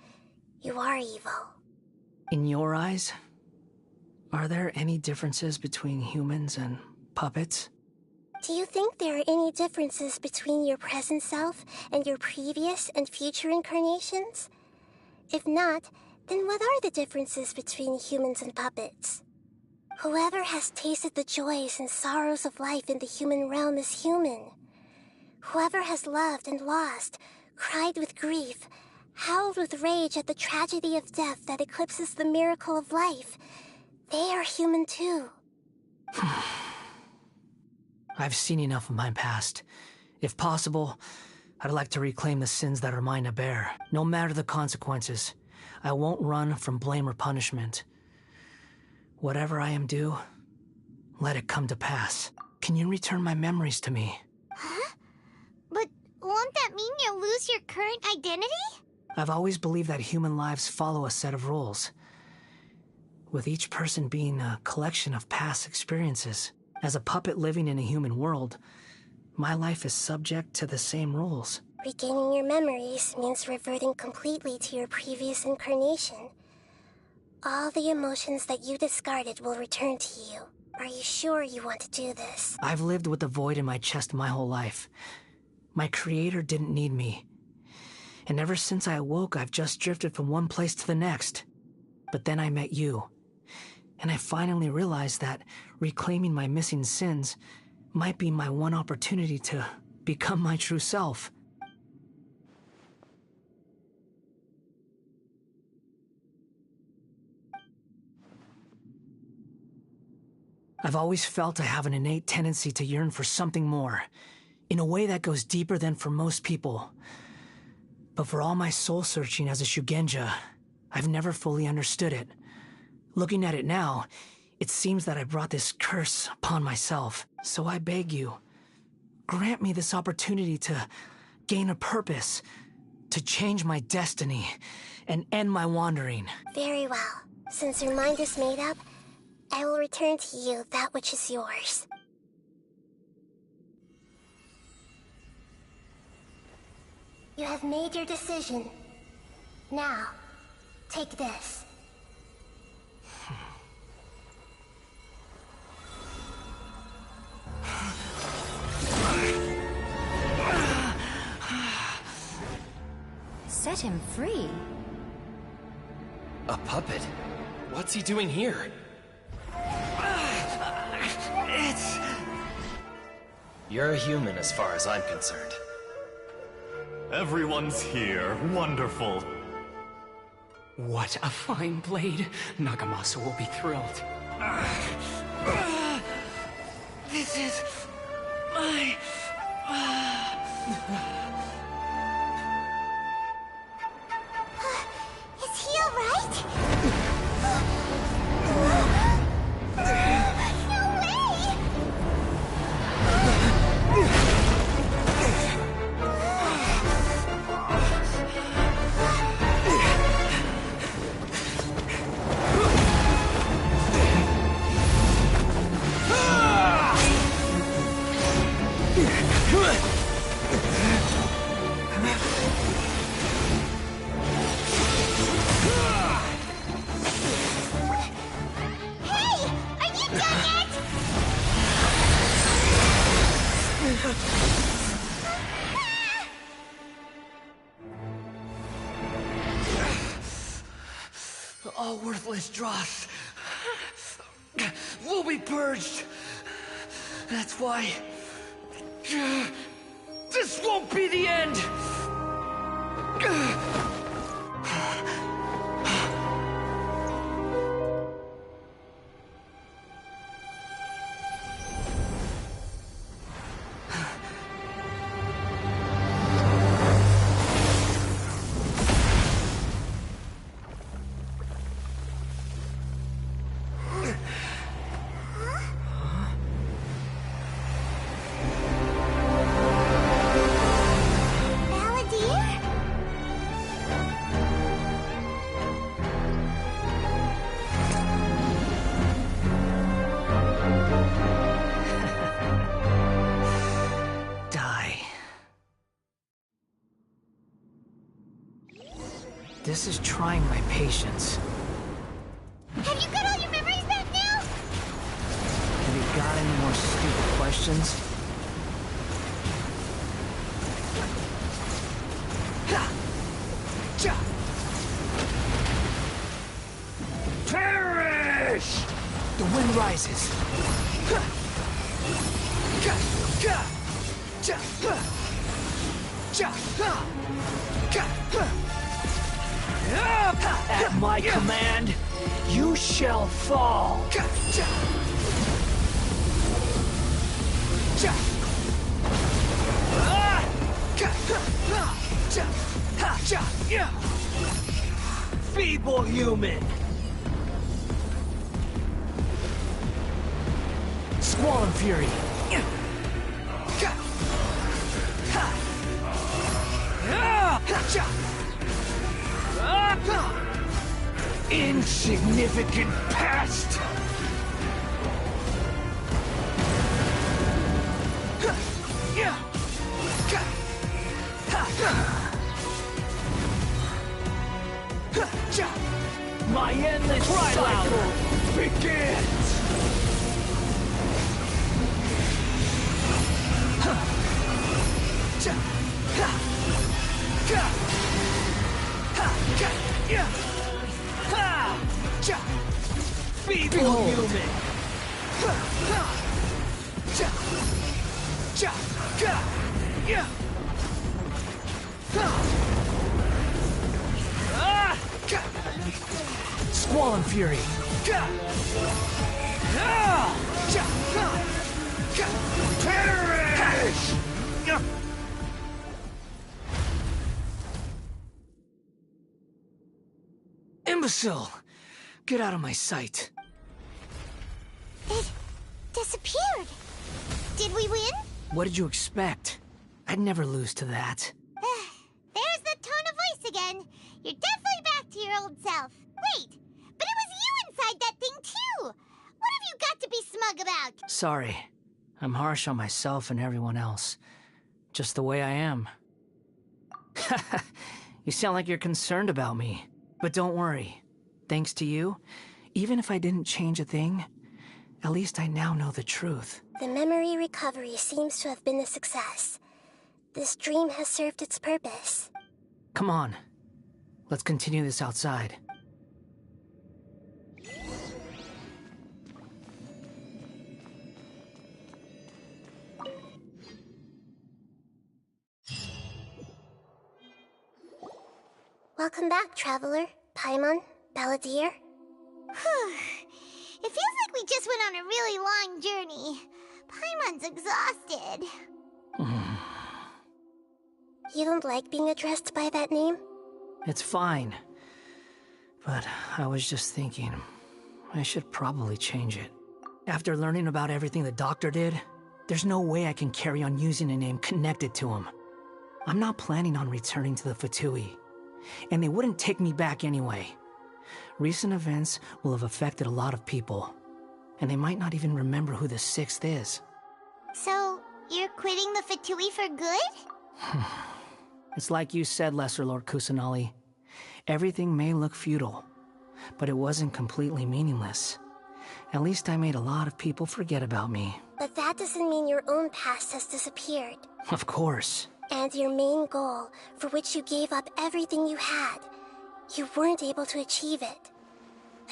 you are evil. In your eyes, are there any differences between humans and puppets? Do you think there are any differences between your present self and your previous and future incarnations? If not, then what are the differences between humans and puppets? Whoever has tasted the joys and sorrows of life in the human realm is human. Whoever has loved and lost, cried with grief, howled with rage at the tragedy of death that eclipses the miracle of life, they are human too. I've seen enough of my past. If possible, I'd like to reclaim the sins that are mine to bear. No matter the consequences, I won't run from blame or punishment. Whatever I am due, let it come to pass. Can you return my memories to me? Huh? But won't that mean you'll lose your current identity? I've always believed that human lives follow a set of rules, with each person being a collection of past experiences. As a puppet living in a human world, my life is subject to the same rules. Regaining your memories means reverting completely to your previous incarnation. All the emotions that you discarded will return to you. Are you sure you want to do this? I've lived with the void in my chest my whole life. My creator didn't need me. And ever since I awoke, I've just drifted from one place to the next. But then I met you. And I finally realized that reclaiming my missing sins might be my one opportunity to become my true self. I've always felt I have an innate tendency to yearn for something more, in a way that goes deeper than for most people. But for all my soul-searching as a Shugenja, I've never fully understood it. Looking at it now, it seems that I brought this curse upon myself. So I beg you, grant me this opportunity to gain a purpose, to change my destiny, and end my wandering. Very well. Since your mind is made up, I will return to you that which is yours. You have made your decision. Now, take this. Set him free. A puppet? What's he doing here? You're a human as far as I'm concerned. Everyone's here. Wonderful. What a fine blade. Nagamasa will be thrilled. This is my... Is he alright? No way! Hey! Are you done yet? All worthless dross will be purged. That's why this won't be the end. Balladeer? Die. This is trying my patience. Have you got all your memories back now? Have you got any more stupid questions? Perish! The wind rises. At my command, you shall fall. Feeble human. Squall and Fury. Insignificant pest. Squall and Fury. Perish! Imbecile! Get out of my sight. It disappeared. Did we win? What did you expect? I'd never lose to that. There's the tone of voice again. You're definitely back to your old self. Wait, but it was you inside that thing too. What have you got to be smug about? Sorry. I'm harsh on myself and everyone else. Just the way I am. You sound like you're concerned about me. But don't worry. Thanks to you, even if I didn't change a thing, at least I now know the truth. The memory recovery seems to have been a success. This dream has served its purpose. Come on. Let's continue this outside. Welcome back, Traveler, Paimon, Balladeer. It feels like we just went on a really long journey. Paimon's exhausted. You don't like being addressed by that name? It's fine. But I was just thinking, I should probably change it. After learning about everything the doctor did, there's no way I can carry on using a name connected to him. I'm not planning on returning to the Fatui, and they wouldn't take me back anyway. Recent events will have affected a lot of people, and they might not even remember who the Sixth is. So, you're quitting the Fatui for good? It's like you said, Lesser Lord Kusanali. Everything may look futile, but it wasn't completely meaningless. At least I made a lot of people forget about me. But that doesn't mean your own past has disappeared. Of course. And your main goal, for which you gave up everything you had, you weren't able to achieve it.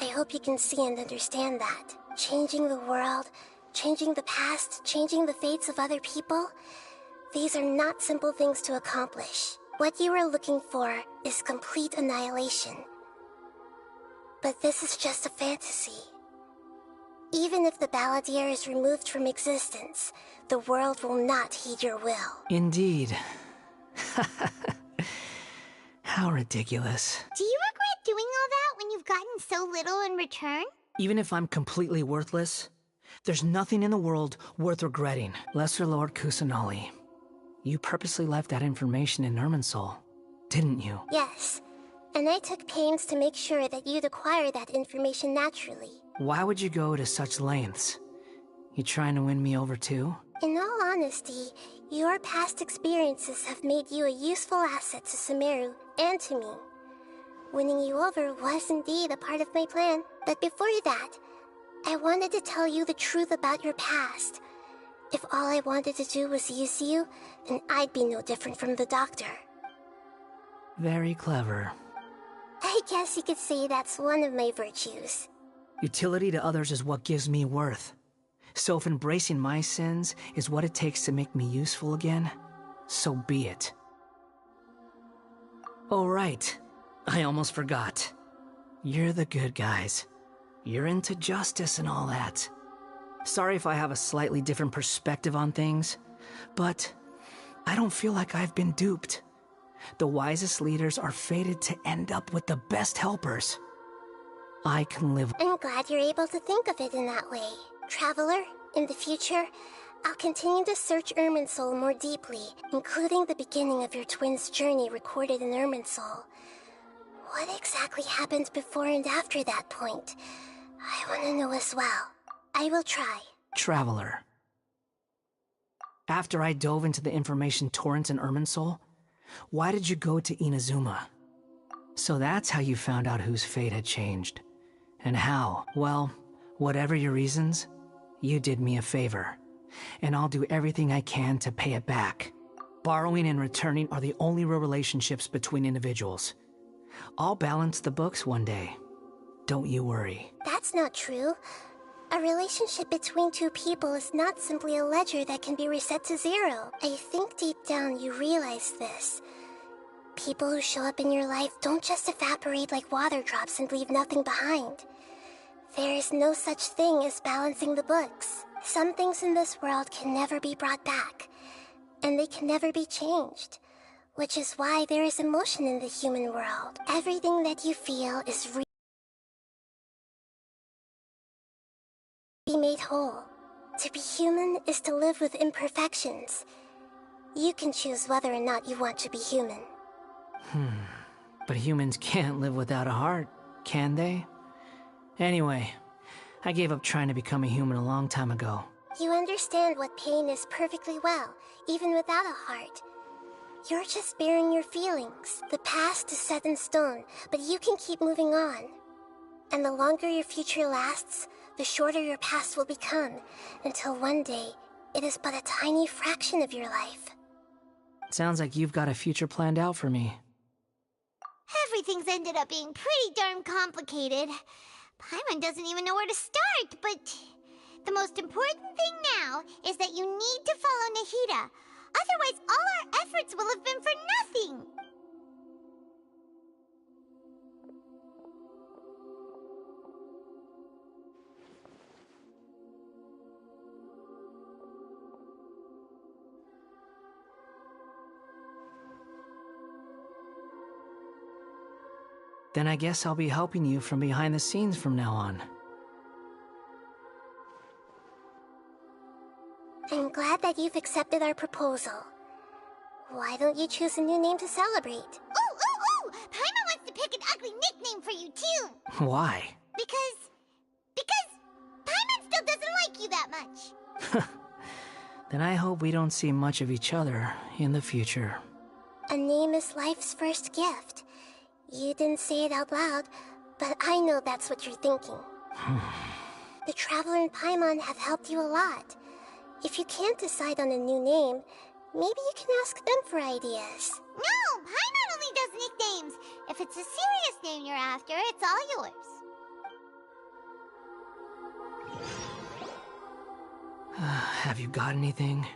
I hope you can see and understand that. Changing the world, changing the past, changing the fates of other people, these are not simple things to accomplish. What you are looking for is complete annihilation. But this is just a fantasy. Even if the Balladeer is removed from existence, the world will not heed your will. Indeed. How ridiculous. Do you regret doing all that when you've gotten so little in return? Even if I'm completely worthless, there's nothing in the world worth regretting. Lesser Lord Kusanali, you purposely left that information in Irminsul, didn't you? Yes, and I took pains to make sure that you'd acquire that information naturally. Why would you go to such lengths? You trying to win me over too? In all honesty, your past experiences have made you a useful asset to Sumeru and to me. Winning you over was indeed a part of my plan. But before that, I wanted to tell you the truth about your past. If all I wanted to do was use you, then I'd be no different from the doctor. Very clever. I guess you could say that's one of my virtues. Utility to others is what gives me worth. So if embracing my sins is what it takes to make me useful again, so be it. Oh right, I almost forgot. You're the good guys. You're into justice and all that. Sorry if I have a slightly different perspective on things, but I don't feel like I've been duped. The wisest leaders are fated to end up with the best helpers. I can live. I'm glad you're able to think of it in that way. Traveler, in the future, I'll continue to search Irminsul more deeply, including the beginning of your twins' journey recorded in Irminsul. What exactly happened before and after that point? I want to know as well. I will try. Traveler. After I dove into the information torrents in Irminsul, why did you go to Inazuma? So that's how you found out whose fate had changed. And how? Well, whatever your reasons, you did me a favor. And I'll do everything I can to pay it back. Borrowing and returning are the only real relationships between individuals. I'll balance the books one day. Don't you worry. That's not true. A relationship between two people is not simply a ledger that can be reset to zero. I think deep down you realize this. People who show up in your life don't just evaporate like water drops and leave nothing behind. There is no such thing as balancing the books. Some things in this world can never be brought back, and they can never be changed. Which is why there is emotion in the human world. Everything that you feel is be made whole. To be human is to live with imperfections. You can choose whether or not you want to be human. But humans can't live without a heart, can they? Anyway, I gave up trying to become a human a long time ago. You understand what pain is perfectly well, even without a heart. You're just bearing your feelings. The past is set in stone, but you can keep moving on. And the longer your future lasts, the shorter your past will become, until one day, it is but a tiny fraction of your life. Sounds like you've got a future planned out for me. Everything's ended up being pretty darn complicated. Paimon doesn't even know where to start, but the most important thing now is that you need to follow Nahida. Otherwise, all our efforts will have been for nothing. Then I guess I'll be helping you from behind the scenes from now on. I'm glad that you've accepted our proposal. Why don't you choose a new name to celebrate? Ooh! Paimon wants to pick an ugly nickname for you, too! Why? Because Paimon still doesn't like you that much. Then I hope we don't see much of each other in the future. A name is life's first gift. You didn't say it out loud, but I know that's what you're thinking. The Traveler and Paimon have helped you a lot. If you can't decide on a new name, maybe you can ask them for ideas. No! Paimon only does nicknames! If it's a serious name you're after, it's all yours. Have you got anything?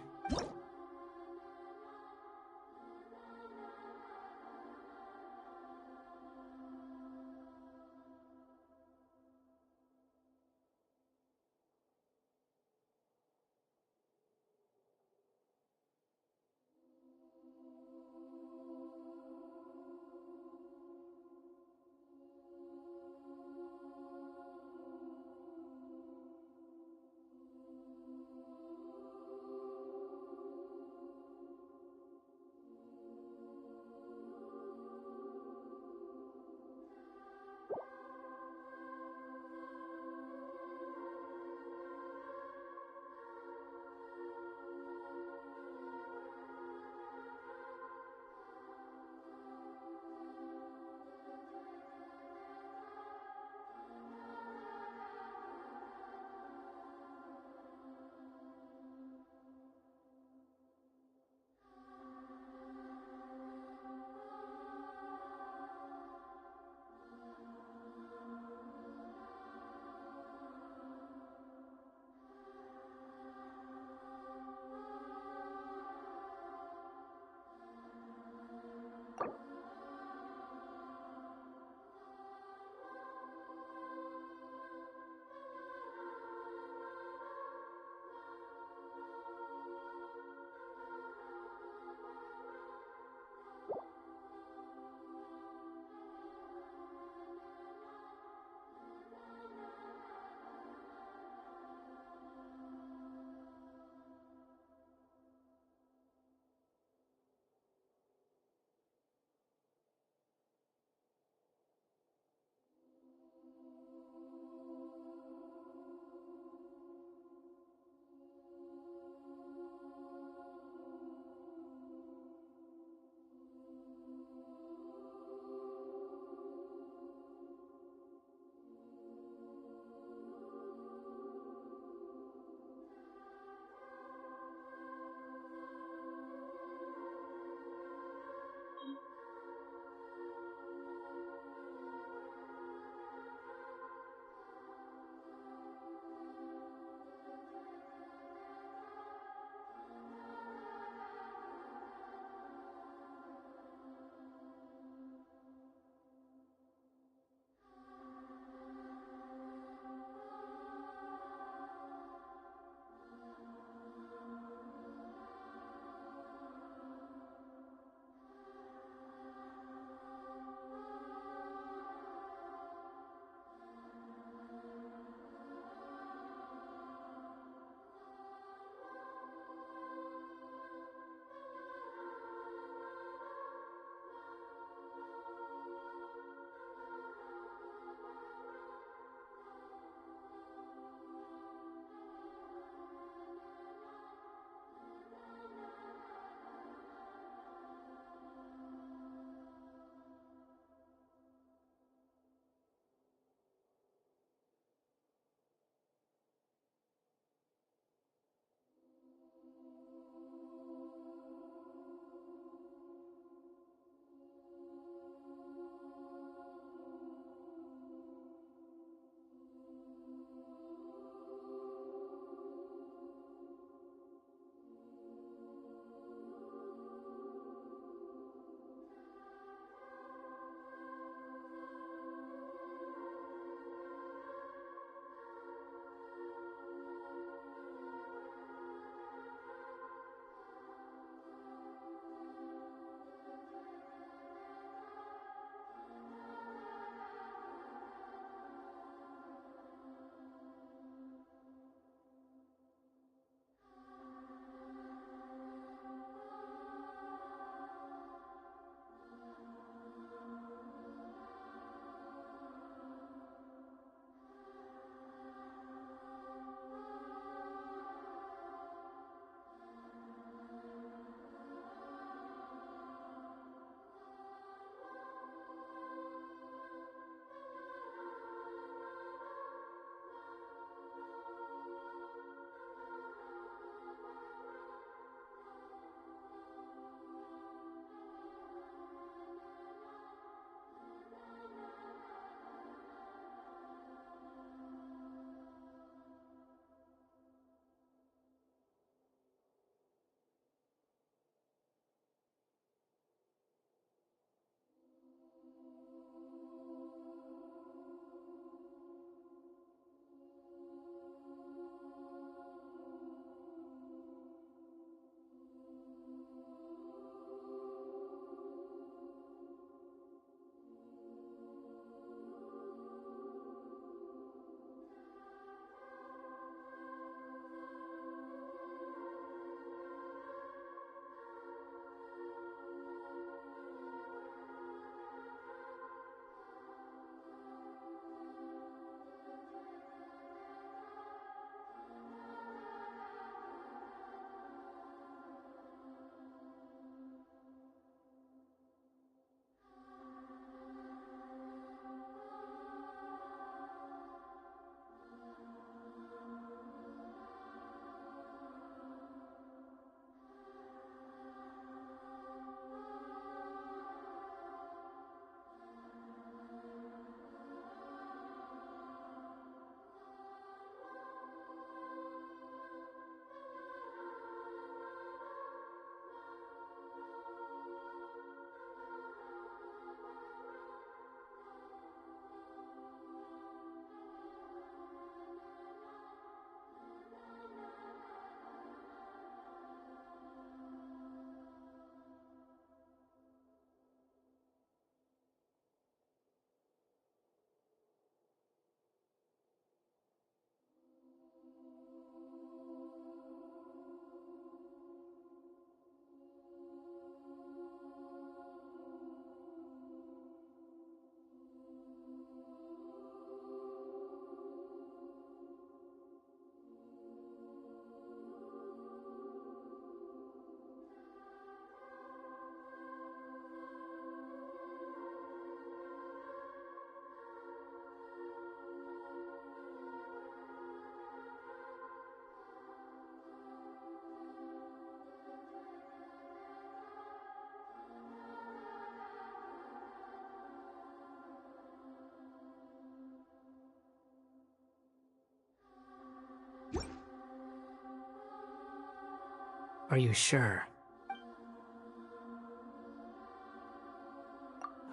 Are you sure?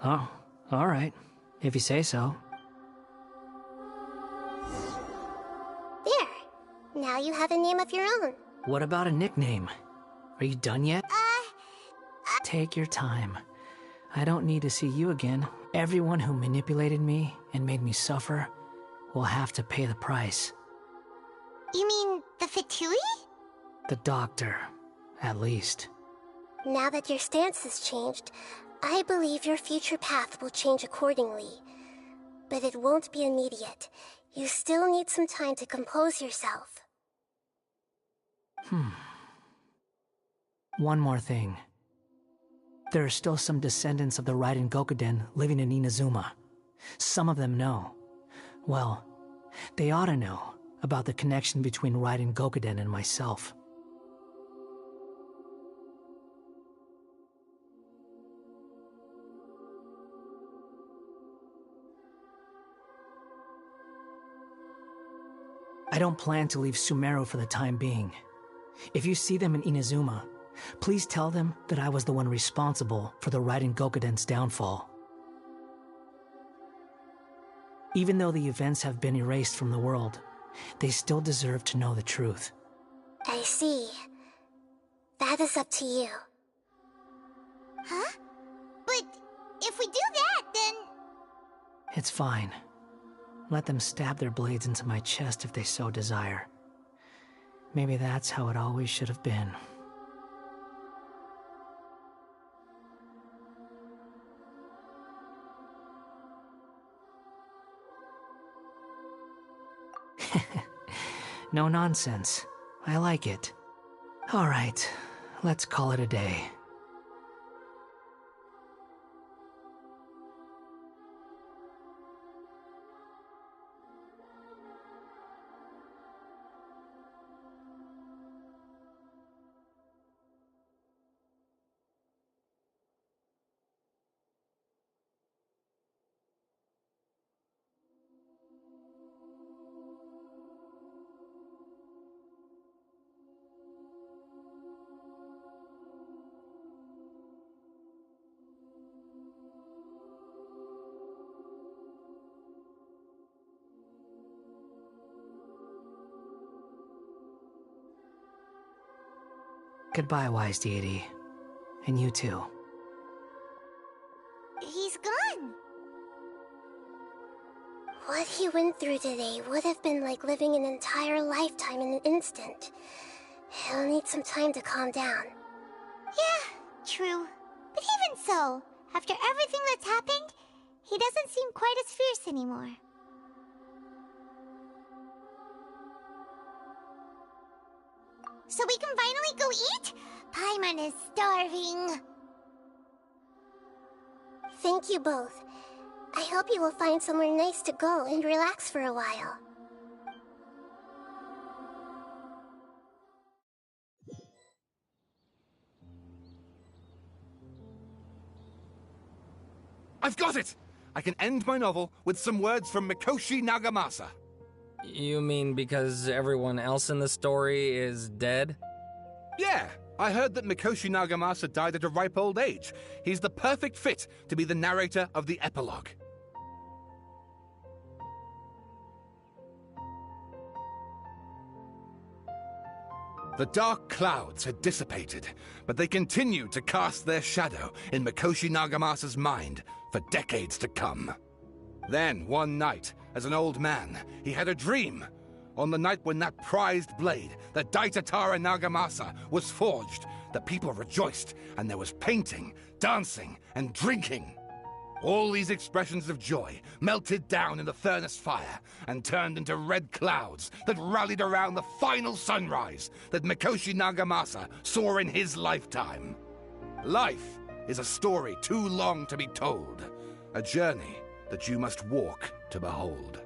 Oh, all right. If you say so. There. Now you have a name of your own. What about a nickname? Are you done yet? Take your time. I don't need to see you again. Everyone who manipulated me and made me suffer will have to pay the price. You mean the Fatui? The doctor, at least. Now that your stance has changed, I believe your future path will change accordingly. But it won't be immediate. You still need some time to compose yourself. One more thing. There are still some descendants of the Raiden Gokuden living in Inazuma. Some of them know. Well, they ought to know about the connection between Raiden Gokuden and myself. I don't plan to leave Sumeru for the time being. If you see them in Inazuma, please tell them that I was the one responsible for the Raiden Gokuden's downfall. Even though the events have been erased from the world, they still deserve to know the truth. I see. That is up to you. Huh? But if we do that, then... It's fine. Let them stab their blades into my chest if they so desire. Maybe that's how it always should have been. No nonsense. I like it. All right, let's call it a day. Goodbye, wise deity. And you too. He's gone. What he went through today would have been like living an entire lifetime in an instant. He'll need some time to calm down. Yeah, true. But even so, after everything that's happened, he doesn't seem quite as fierce anymore. So we can finally go eat? Paimon is starving. Thank you both. I hope you will find somewhere nice to go and relax for a while. I've got it! I can end my novel with some words from Mikoshi Nagamasa. You mean because everyone else in the story is dead? Yeah, I heard that Mikoshi Nagamasa died at a ripe old age. He's the perfect fit to be the narrator of the epilogue. The dark clouds had dissipated, but they continued to cast their shadow in Mikoshi Nagamasa's mind for decades to come. Then, one night, as an old man, he had a dream. On the night when that prized blade, the Daitatara Nagamasa, was forged, the people rejoiced, and there was painting, dancing, and drinking. All these expressions of joy melted down in the furnace fire and turned into red clouds that rallied around the final sunrise that Mikoshi Nagamasa saw in his lifetime. Life is a story too long to be told, a journey that you must walk to behold.